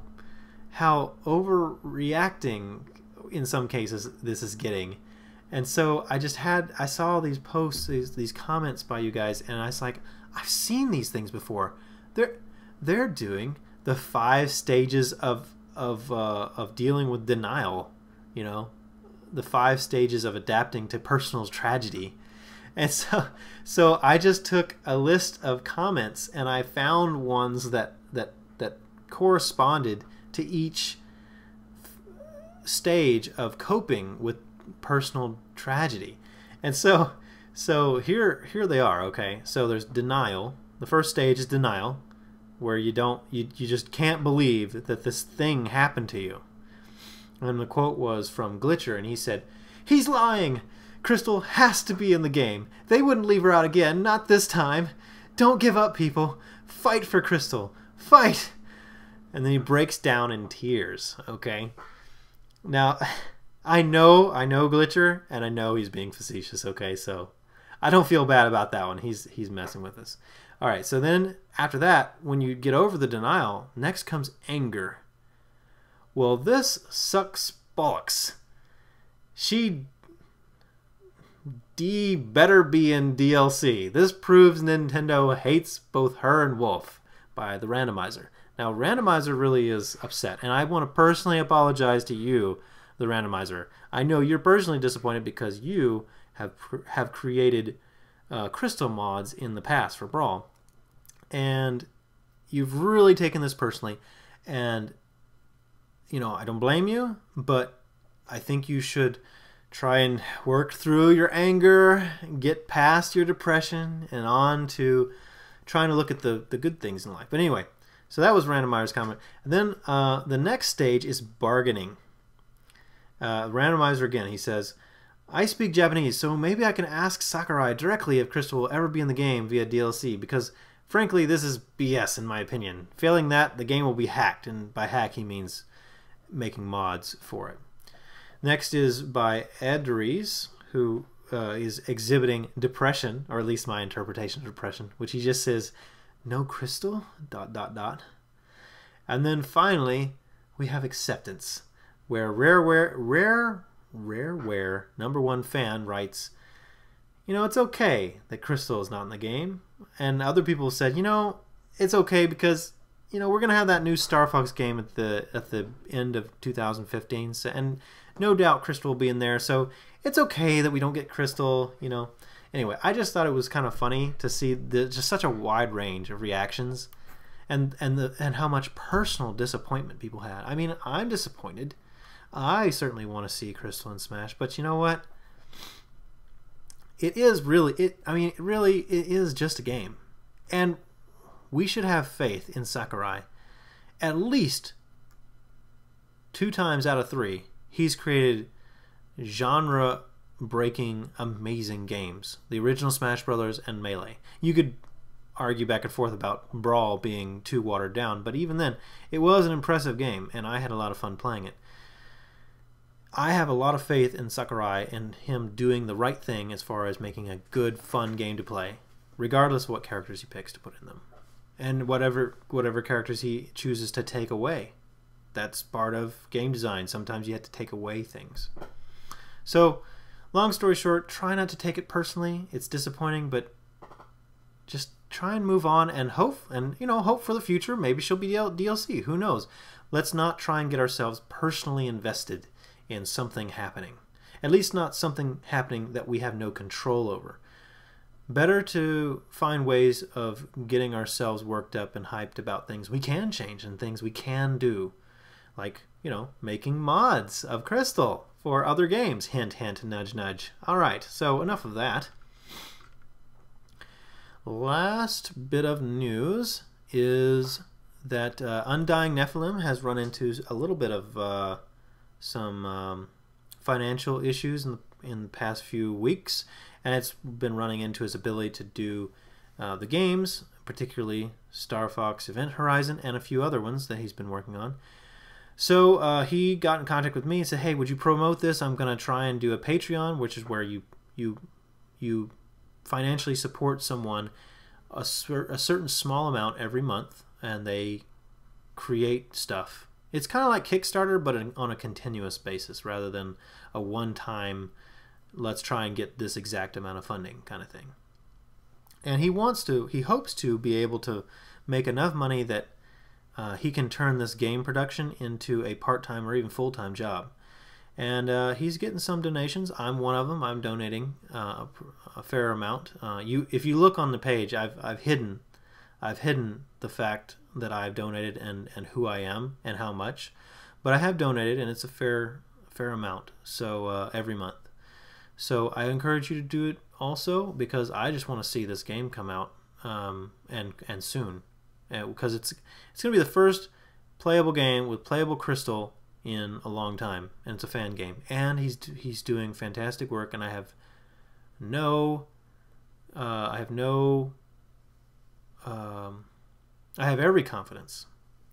overreacting in some cases this is getting. And so I saw these posts, these comments by you guys, and I was like, I've seen these things before. They're doing the 5 stages of dealing with denial, you know, the 5 stages of adapting to personal tragedy. And so I just took a list of comments, and I found ones that corresponded to each stage of coping with personal tragedy. And so here they are. Okay, so there's denial. The first stage is denial, where you just can't believe that this thing happened to you. And the quote was from Glitcher, and he said, "He's lying. Krystal has to be in the game. They wouldn't leave her out again, not this time. Don't give up, people. Fight for Krystal. Fight!" And then he breaks down in tears. Okay. Now, I know Glitcher, and I know he's being facetious. Okay, so I don't feel bad about that one. He's messing with us. All right. So then after that, when you get over the denial, next comes anger. Well, this sucks bollocks. She better be in DLC. This proves Nintendo hates both her and Wolf by the randomizer. Now, randomizer really is upset, and I want to personally apologize to you, the randomizer. I know you're personally disappointed because you have created Krystal mods in the past for Brawl, and you've really taken this personally, and you know, I don't blame you, but I think you should try and work through your anger, get past your depression, and on to trying to look at the good things in life. But anyway, so that was Randomizer's comment. And then the next stage is bargaining. Randomizer again, he says, "I speak Japanese, so maybe I can ask Sakurai directly if Krystal will ever be in the game via DLC, because frankly, this is BS in my opinion. Failing that, the game will be hacked," and by hack he means making mods for it. Next is by Edries, who is exhibiting depression, or at least my interpretation of depression, which he just says, "No Krystal, ... And then finally, we have acceptance, where Rareware #1 fan writes, "You know, it's okay that Krystal is not in the game." And other people said, "You know, it's okay because, you know, we're going to have that new Star Fox game at the end of 2015, so, and no doubt Krystal will be in there, so it's okay that we don't get Krystal, you know." Anyway, I just thought it was kind of funny to see just such a wide range of reactions, and how much personal disappointment people had. I mean, I'm disappointed. I certainly want to see Krystal in Smash, but you know what? It is really it is just a game, and we should have faith in Sakurai. At least 2 times out of 3, he's created genre-breaking, amazing games. The original Smash Brothers and Melee. You could argue back and forth about Brawl being too watered down, but even then, it was an impressive game, and I had a lot of fun playing it. I have a lot of faith in Sakurai and him doing the right thing as far as making a good, fun game to play, regardless of what characters he picks to put in them. And whatever characters he chooses to take away. That's part of game design. Sometimes you have to take away things. So, long story short, try not to take it personally. It's disappointing, but just try and move on and hope for the future. Maybe she'll be DLC. Who knows? Let's not try and get ourselves personally invested in something happening. At least not something happening that we have no control over. Better to find ways of getting ourselves worked up and hyped about things we can change and things we can do. Like, you know, making mods of Krystal for other games. Hint, hint, nudge, nudge. Alright, so enough of that. Last bit of news is that Undying Nephilim has run into a little bit of some financial issues in the past few weeks, and it's been running into his ability to do the games, particularly Star Fox Event Horizon and a few other ones that he's been working on. So he got in contact with me and said, hey, would you promote this? I'm going to try and do a Patreon, which is where you financially support someone a certain small amount every month, and they create stuff. It's kind of like Kickstarter, but on a continuous basis rather than a one-time, let's try and get this exact amount of funding kind of thing. And he hopes to be able to make enough money that he can turn this game production into a part-time or even full-time job. And he's getting some donations. I'm one of them. I'm donating a fair amount. If you look on the page, I've hidden the fact that I've donated and who I am and how much, but I have donated, and it's a fair amount. So every month. So I encourage you to do it also, because I just want to see this game come out and soon, because it's going to be the first playable game with playable Krystal in a long time, and it's a fan game, and he's doing fantastic work, and I have every confidence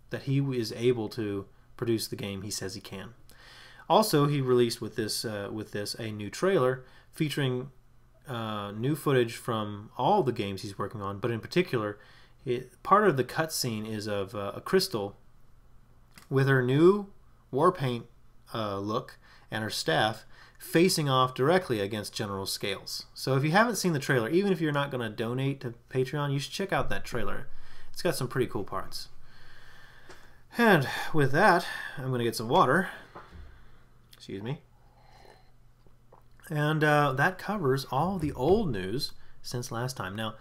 that he is able to produce the game he says he can. Also, he released with this a new trailer featuring new footage from all the games he's working on, but in particular, part of the cutscene is of a Krystal with her new war paint look and her staff facing off directly against General Scales. So if you haven't seen the trailer, even if you're not going to donate to Patreon, you should check out that trailer. It's got some pretty cool parts. And with that, I'm going to get some water. Excuse me. And that covers all the old news since last time. Now,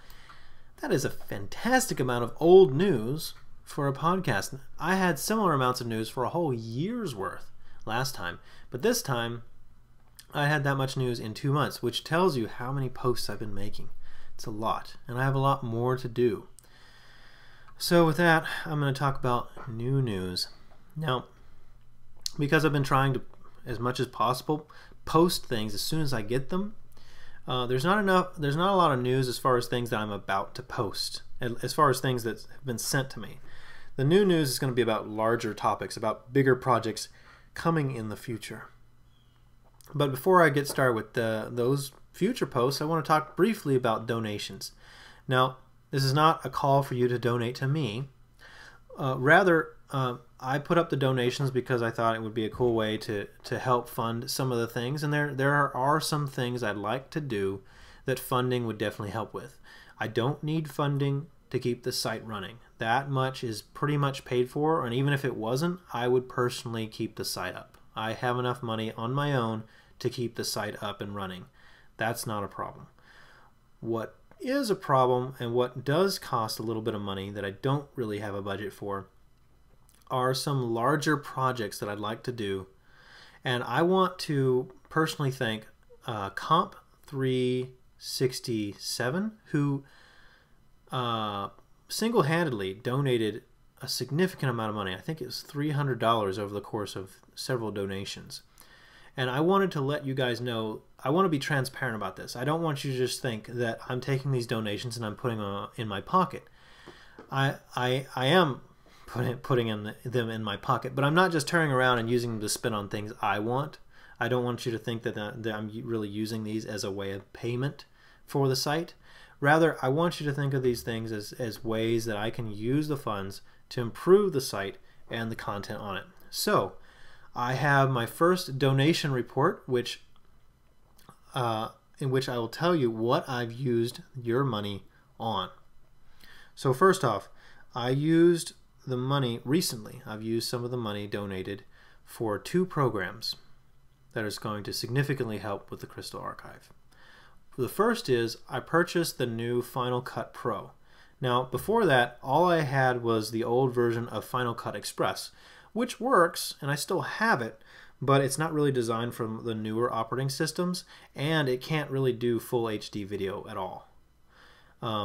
that is a fantastic amount of old news for a podcast. I had similar amounts of news for a whole year's worth last time, but this time I had that much news in 2 months, which tells you how many posts I've been making. It's a lot, and I have a lot more to do. So with that, I'm going to talk about new news. Now, because I've been trying to, as much as possible, post things as soon as I get them, there's not a lot of news as far as things that I'm about to post, as far as things that have been sent to me. The new news is going to be about larger topics, about bigger projects coming in the future. But before I get started with those future posts, I want to talk briefly about donations. Now, this is not a call for you to donate to me. Rather, I put up the donations because I thought it would be a cool way to help fund some of the things. And there are some things I'd like to do that funding would definitely help with. I don't need funding to keep the site running. That much is pretty much paid for, and even if it wasn't, I would personally keep the site up. I have enough money on my own to keep the site up and running. That's not a problem. What is a problem, and what does cost a little bit of money that I don't really have a budget for, are some larger projects that I'd like to do. And I want to personally thank Comp 367, who single-handedly donated a significant amount of money. I think it was $300 over the course of several donations. And I wanted to let you guys know, I want to be transparent about this. I don't want you to just think that I'm taking these donations and I'm putting them in my pocket. I am putting them in my pocket, but I'm not just turning around and using them to spend on things I want. I don't want you to think that I'm really using these as a way of payment for the site. Rather, I want you to think of these things as ways that I can use the funds to improve the site and the content on it. So, I have my first donation report, in which I will tell you what I've used your money on. So first off, I used the money recently. I've used some of the money donated for 2 programs that is going to significantly help with the Krystal Archive. The first is I purchased the new Final Cut Pro. Now, before that, all I had was the old version of Final Cut Express, which works, and I still have it, but it's not really designed for the newer operating systems, and it can't really do full HD video at all.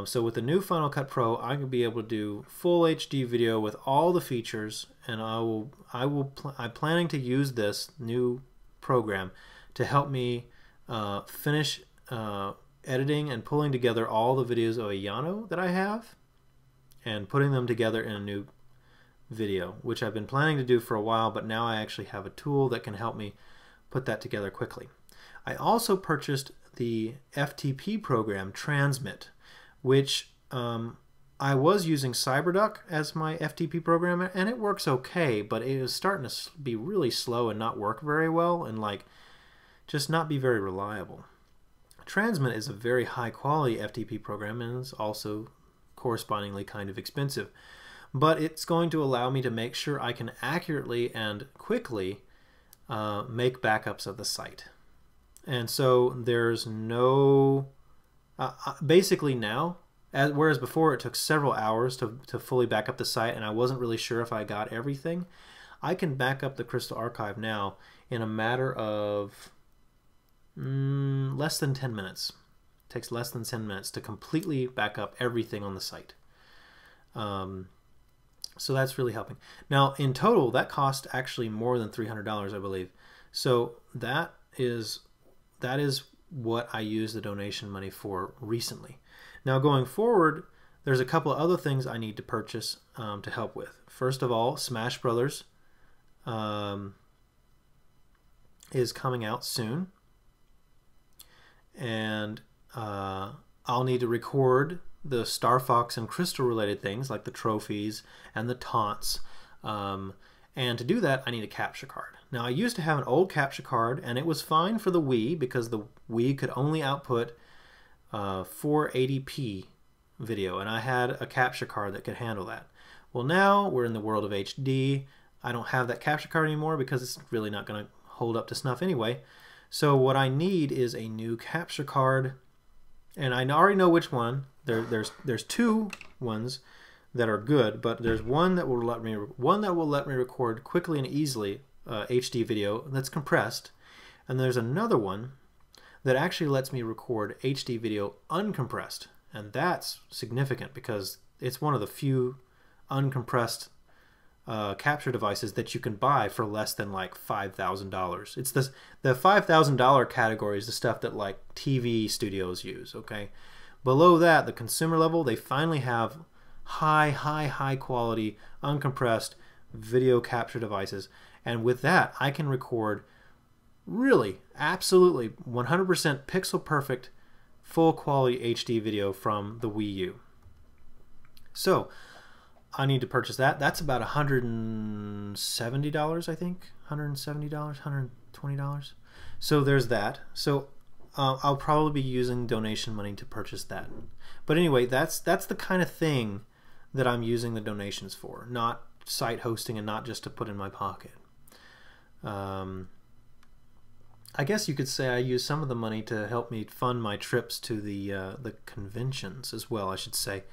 So with the new Final Cut Pro, I'm going to be able to do full HD video with all the features, and I'm planning to use this new program to help me finish editing and pulling together all the videos of Ayano that I have. and putting them together in a new video, which I've been planning to do for a while, but now I actually have a tool that can help me put that together quickly. I also purchased the FTP program Transmit, which I was using CyberDuck as my FTP program, and it works okay, but it was starting to be really slow and not work very well, and like just not be very reliable. Transmit is a very high quality FTP program and is also correspondingly kind of expensive, but it's going to allow me to make sure I can accurately and quickly make backups of the site. And so there's no basically now, whereas before it took several hours to fully back up the site and I wasn't really sure if I got everything, I can back up the Krystal archive now in a matter of less than 10 minutes. It takes less than 10 minutes to completely back up everything on the site. So that's really helping. Now in total that cost actually more than $300, I believe. So that is what I used the donation money for recently. Now going forward, there's a couple of other things I need to purchase to help with. First of all, Smash Brothers is coming out soon, and I'll need to record the Star Fox and Krystal related things like the trophies and the taunts, and to do that I need a capture card. Now I used to have an old capture card and it was fine for the Wii because the Wii could only output 480p video, and I had a capture card that could handle that. Well, now we're in the world of HD. I don't have that capture card anymore because it's really not going to hold up to snuff anyway. So what I need is a new capture card, and I already know which one. There's two ones that are good, but there's one that will let me record quickly and easily HD video that's compressed, and there's another one that actually lets me record HD video uncompressed, and that's significant because it's one of the few uncompressed capture devices that you can buy for less than like $5,000. It's the $5,000 category is the stuff that like TV studios use. Okay, below that, the consumer level, they finally have high quality uncompressed video capture devices, and with that I can record really absolutely 100% pixel perfect full quality HD video from the Wii U. So I need to purchase that. That's about $170, I think. $170, $120. So there's that. So I'll probably be using donation money to purchase that. But anyway, that's the kind of thing that I'm using the donations for, not site hosting and not just to put in my pocket. I guess you could say I use some of the money to help me fund my trips to the conventions as well, I should say.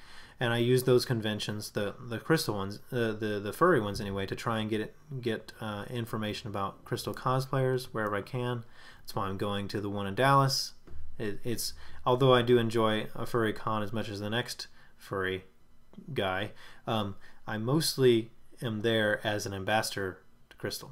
And I use those conventions, the Krystal ones, the furry ones anyway, to try and get information about Krystal cosplayers wherever I can. That's why I'm going to the one in Dallas. Although I do enjoy a furry con as much as the next furry guy, I mostly am there as an ambassador to Krystal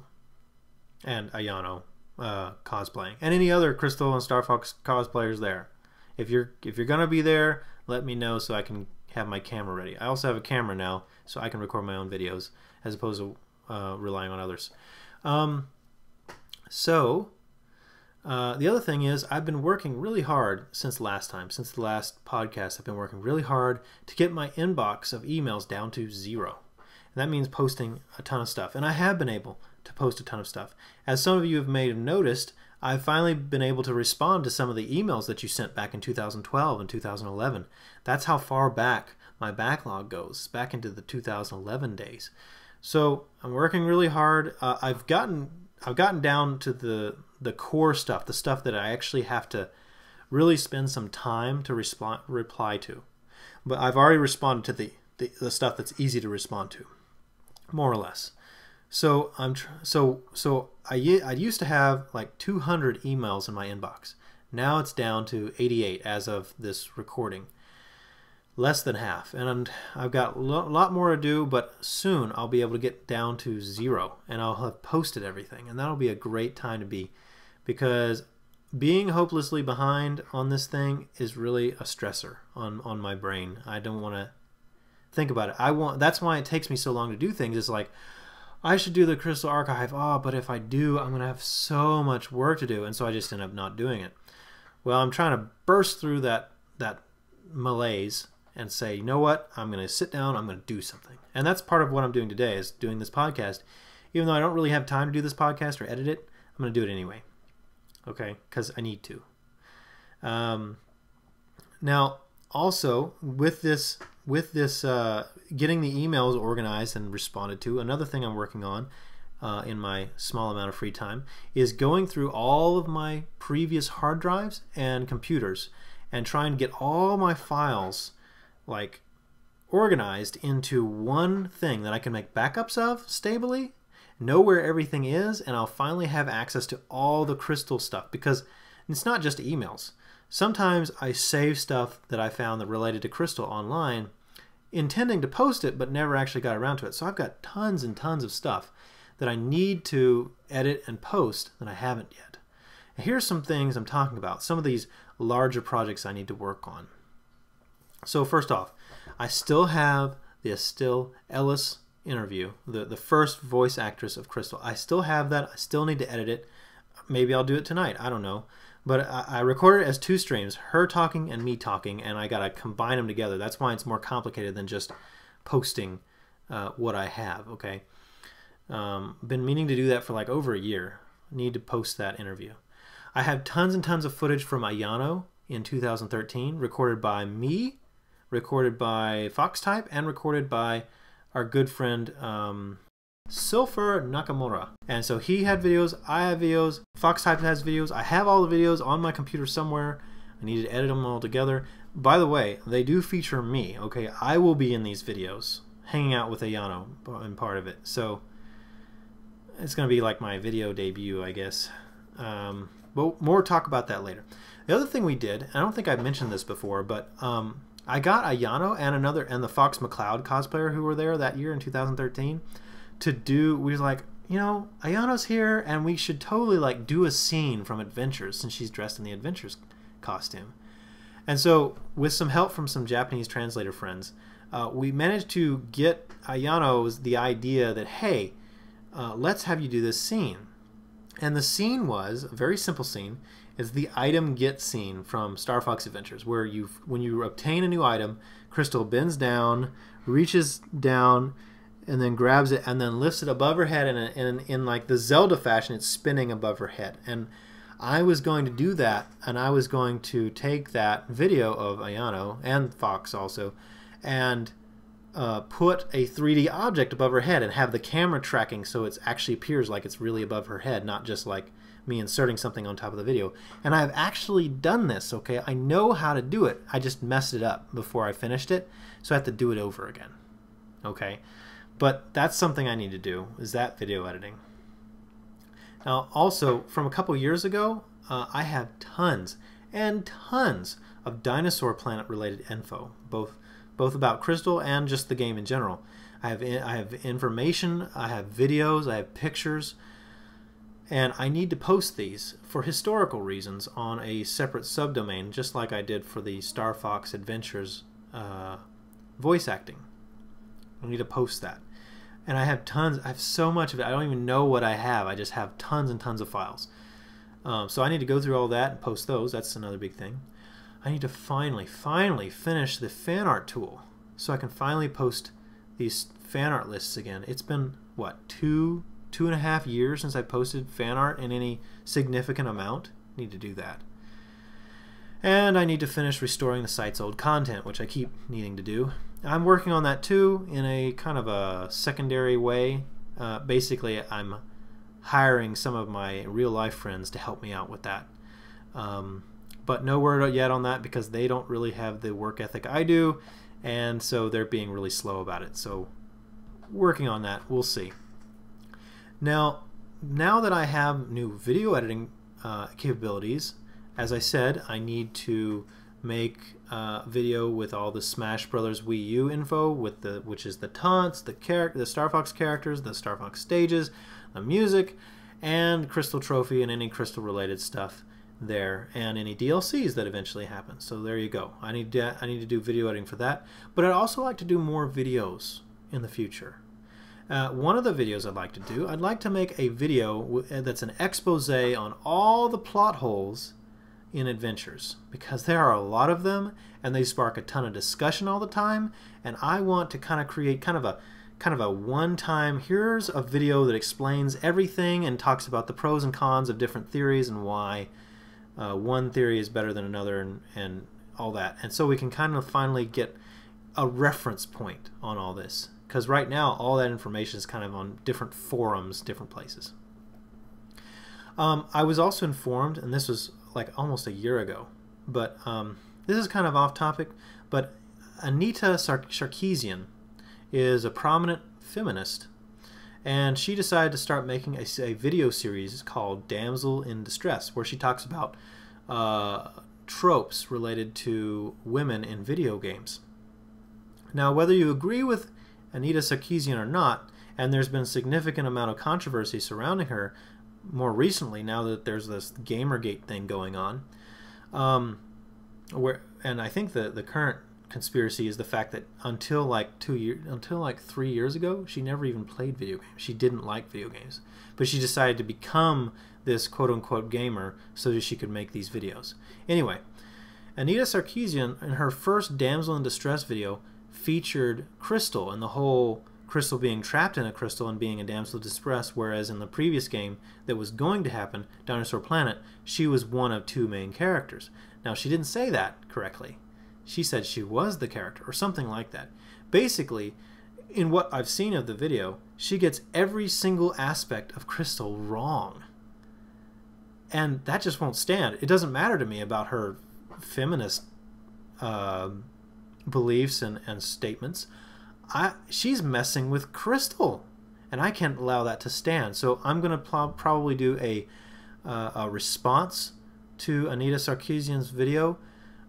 and Ayano cosplaying, and any other Krystal and Star Fox cosplayers there. If you're gonna be there, let me know so I can have my camera ready. I also have a camera now, so I can record my own videos as opposed to relying on others. The other thing is I've been working really hard since the last podcast. I've been working really hard to get my inbox of emails down to 0. And that means posting a ton of stuff. And I have been able to post a ton of stuff. As some of you may have noticed, I've finally been able to respond to some of the emails that you sent back in 2012 and 2011. That's how far back my backlog goes, back into the 2011 days. So I'm working really hard. I've gotten down to the core stuff, the stuff that I actually have to really spend some time to reply to. But I've already responded to the stuff that's easy to respond to, more or less. So I used to have like 200 emails in my inbox. Now it's down to 88 as of this recording. Less than half. And I've got a lot more to do, but soon I'll be able to get down to 0 and I'll have posted everything. And that'll be a great time to be, because being hopelessly behind on this thing is really a stressor on my brain. I don't want to think about it. That's why it takes me so long to do things. It's like, I should do the Krystal archive. Oh, but if I do, I'm going to have so much work to do. And so I just end up not doing it. Well, I'm trying to burst through that malaise and say, you know what? I'm going to sit down. I'm going to do something. And that's part of what I'm doing today, is doing this podcast. Even though I don't really have time to do this podcast or edit it, I'm going to do it anyway. Okay? Because I need to. Now, also, with this getting the emails organized and responded to, another thing I'm working on in my small amount of free time is going through all of my previous hard drives and computers and trying to get all my files like organized into one thing that I can make backups of stably, know where everything is, and I'll finally have access to all the Krystal stuff, because it's not just emails. Sometimes I save stuff that I found that related to Krystal online, intending to post it, but never actually got around to it. So I've got tons and tons of stuff that I need to edit and post that I haven't yet. And here's some things I'm talking about, some of these larger projects I need to work on. So first off, I still have the Estelle Ellis interview, the first voice actress of Krystal. I still have that. I still need to edit it. Maybe I'll do it tonight. I don't know. But I recorded it as 2 streams, her talking and me talking, and I got to combine them together. That's why it's more complicated than just posting what I have, okay? Been meaning to do that for like over a year. Need to post that interview. I have tons and tons of footage from Ayano in 2013, recorded by me, recorded by Fox Type, and recorded by our good friend Sulfur Nakamura. And so he had videos, I have videos, Fox Type has videos. I have all the videos on my computer somewhere. I need to edit them all together. By the way, they do feature me, okay? I will be in these videos, hanging out with Ayano in part of it. So it's going to be like my video debut, I guess. But more talk about that later. The other thing we did, I don't think I've mentioned this before, but I got Ayano and the Fox McCloud cosplayer who were there that year in 2013 to do. We was like, you know, Ayano's here, and we should totally like do a scene from Adventures, since she's dressed in the Adventures costume. And so with some help from some Japanese translator friends, we managed to get Ayano's the idea that, hey, let's have you do this scene. And the scene was a very simple scene. It's the item get scene from Star Fox Adventures, where when you obtain a new item, Krystal bends down, reaches down, and then grabs it and then lifts it above her head, and in like the Zelda fashion, it's spinning above her head. And I was going to do that, and I was going to take that video of Ayano and Fox also and put a 3D object above her head and have the camera tracking so it actually appears like it's really above her head, not just like me inserting something on top of the video. And I've actually done this, okay? I know how to do it. I just messed it up before I finished it, so I have to do it over again, okay? But that's something I need to do, is that video editing. Now, also, from a couple years ago, I have tons and tons of Dinosaur Planet related info, both about Krystal and just the game in general. I have information, I have videos, I have pictures, and I need to post these for historical reasons on a separate subdomain, just like I did for the Star Fox Adventures voice acting. I need to post that. And I have tons, I have so much of it, I don't even know what I have. I just have tons and tons of files. So I need to go through all that and post those. That's another big thing. I need to finally finish the fan art tool so I can finally post these fan art lists again. It's been, what, two and a half years since I posted fan art in any significant amount. I need to do that. And I need to finish restoring the site's old content, which I keep needing to do. I'm working on that too in a kind of a secondary way. Basically, I'm hiring some of my real-life friends to help me out with that. But no word yet on that because they don't really have the work ethic I do, and so they're being really slow about it. So working on that, we'll see. Now that I have new video editing capabilities, as I said, I need to make video with all the Smash Brothers Wii U info, which is the taunts, the Star Fox characters, the Star Fox stages, the music, and Krystal Trophy and any Krystal related stuff there, and any DLCs that eventually happen. So there you go. I need to do video editing for that, but I'd also like to do more videos in the future. One of the videos I'd like to do, I'd like to make a video that's an expose on all the plot holes in adventures, because there are a lot of them and they spark a ton of discussion all the time, and I want to kind of create kind of a one-time, here's a video that explains everything and talks about the pros and cons of different theories and why one theory is better than another and all that. And so we can kind of finally get a reference point on all this, because right now all that information is kind of on different forums, different places. I was also informed, and this was like almost a year ago, but this is kind of off topic, but Anita Sarkeesian is a prominent feminist, and she decided to start making a video series called Damsel in Distress, where she talks about tropes related to women in video games. Now, whether you agree with Anita Sarkeesian or not, and there's been a significant amount of controversy surrounding her more recently, now that there's this Gamergate thing going on, and I think the current conspiracy is the fact that until like 3 years ago, she never even played video games. She didn't like video games, but she decided to become this quote-unquote gamer so that she could make these videos. Anyway, Anita Sarkeesian, in her first Damsel in Distress video, featured Krystal and the whole Krystal being trapped in a crystal and being a damsel in distress, whereas in the previous game that was going to happen, Dinosaur Planet, she was one of two main characters. Now, she didn't say that correctly. She said she was the character, or something like that. Basically, in what I've seen of the video, she gets every single aspect of Krystal wrong. And that just won't stand. It doesn't matter to me about her feminist beliefs and statements. She's messing with Krystal, and I can't allow that to stand. So I'm going to probably do a response to Anita Sarkeesian's video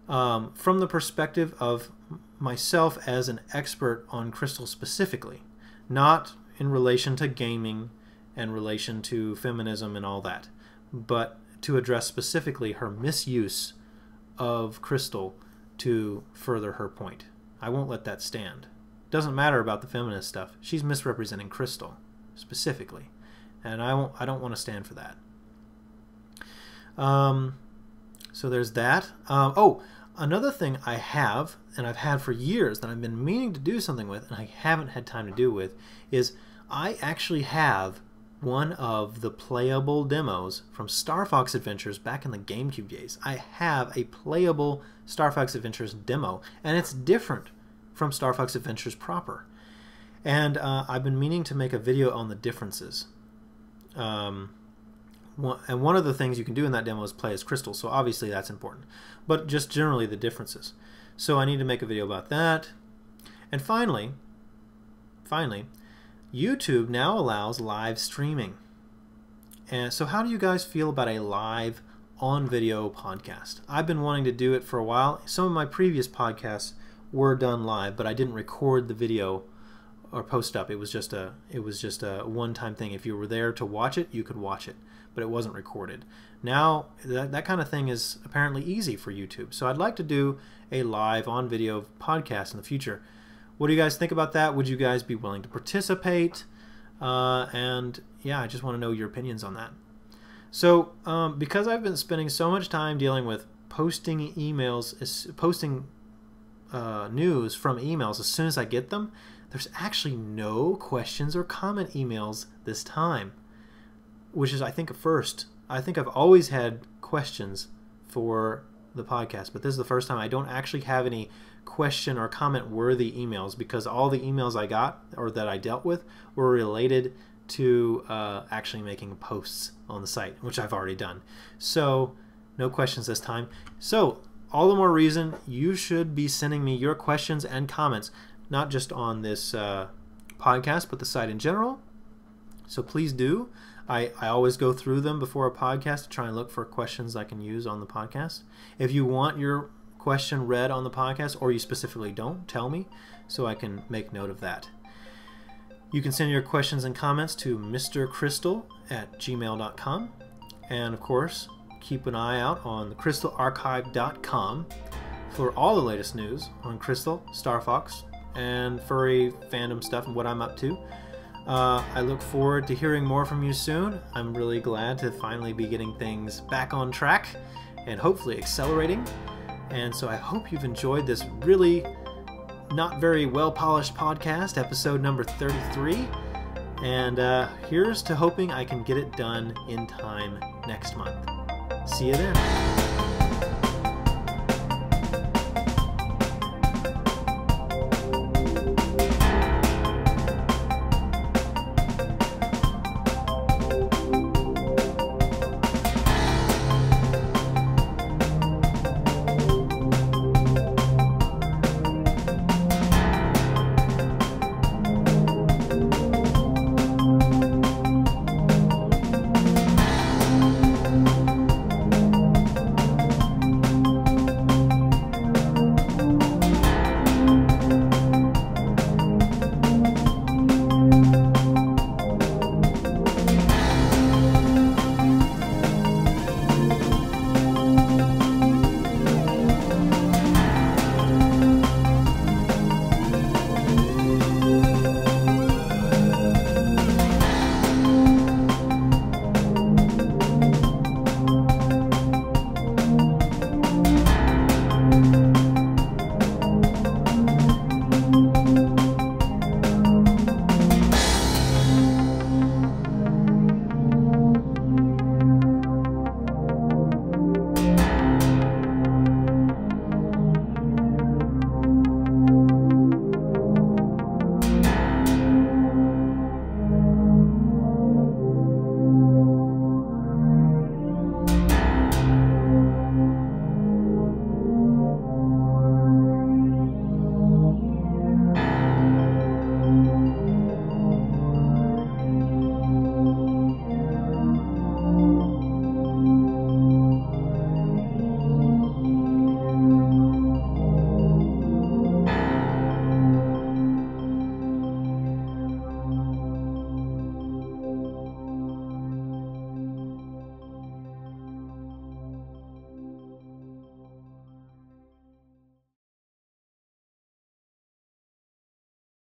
from the perspective of myself as an expert on Krystal specifically, not in relation to gaming and relation to feminism and all that, but to address specifically her misuse of Krystal to further her point. I won't let that stand. Doesn't matter about the feminist stuff. She's misrepresenting Krystal specifically, and I don't want to stand for that. So there's that. Oh, another thing I have, and I've had for years, that I've been meaning to do something with, and I haven't had time to do with, is I actually have one of the playable demos from Star Fox Adventures back in the GameCube days. I have a playable Star Fox Adventures demo, and it's different from Star Fox Adventures proper. And I've been meaning to make a video on the differences. And one of the things you can do in that demo is play as Krystal, so obviously that's important. But just generally the differences. So I need to make a video about that. And finally, YouTube now allows live streaming. And so how do you guys feel about a live on-video podcast? I've been wanting to do it for a while. Some of my previous podcasts were done live, but I didn't record the video or post up. It was just a one-time thing. If you were there to watch it, you could watch it, but it wasn't recorded. Now that kind of thing is apparently easy for YouTube. So I'd like to do a live on-video podcast in the future. What do you guys think about that? Would you guys be willing to participate? And yeah, I just want to know your opinions on that. So because I've been spending so much time dealing with posting emails, posting news from emails as soon as I get them, there's actually no questions or comment emails this time, which is, I think, a first. I think I've always had questions for the podcast, but this is the first time I don't actually have any question or comment worthy emails, because all the emails I got or that I dealt with were related to actually making posts on the site, which I've already done. So no questions this time. So all the more reason you should be sending me your questions and comments, not just on this podcast, but the site in general. So please do. I always go through them before a podcast to try and look for questions I can use on the podcast. If you want your question read on the podcast, or you specifically don't, tell me so I can make note of that. You can send your questions and comments to mrkrystal@gmail.com. And of course, keep an eye out on the crystalarchive.com for all the latest news on Krystal, Star Fox, and furry fandom stuff and what I'm up to. I look forward to hearing more from you soon. I'm really glad to finally be getting things back on track and hopefully accelerating. And so I hope you've enjoyed this really not very well-polished podcast, episode number 33. And here's to hoping I can get it done in time next month. See you then.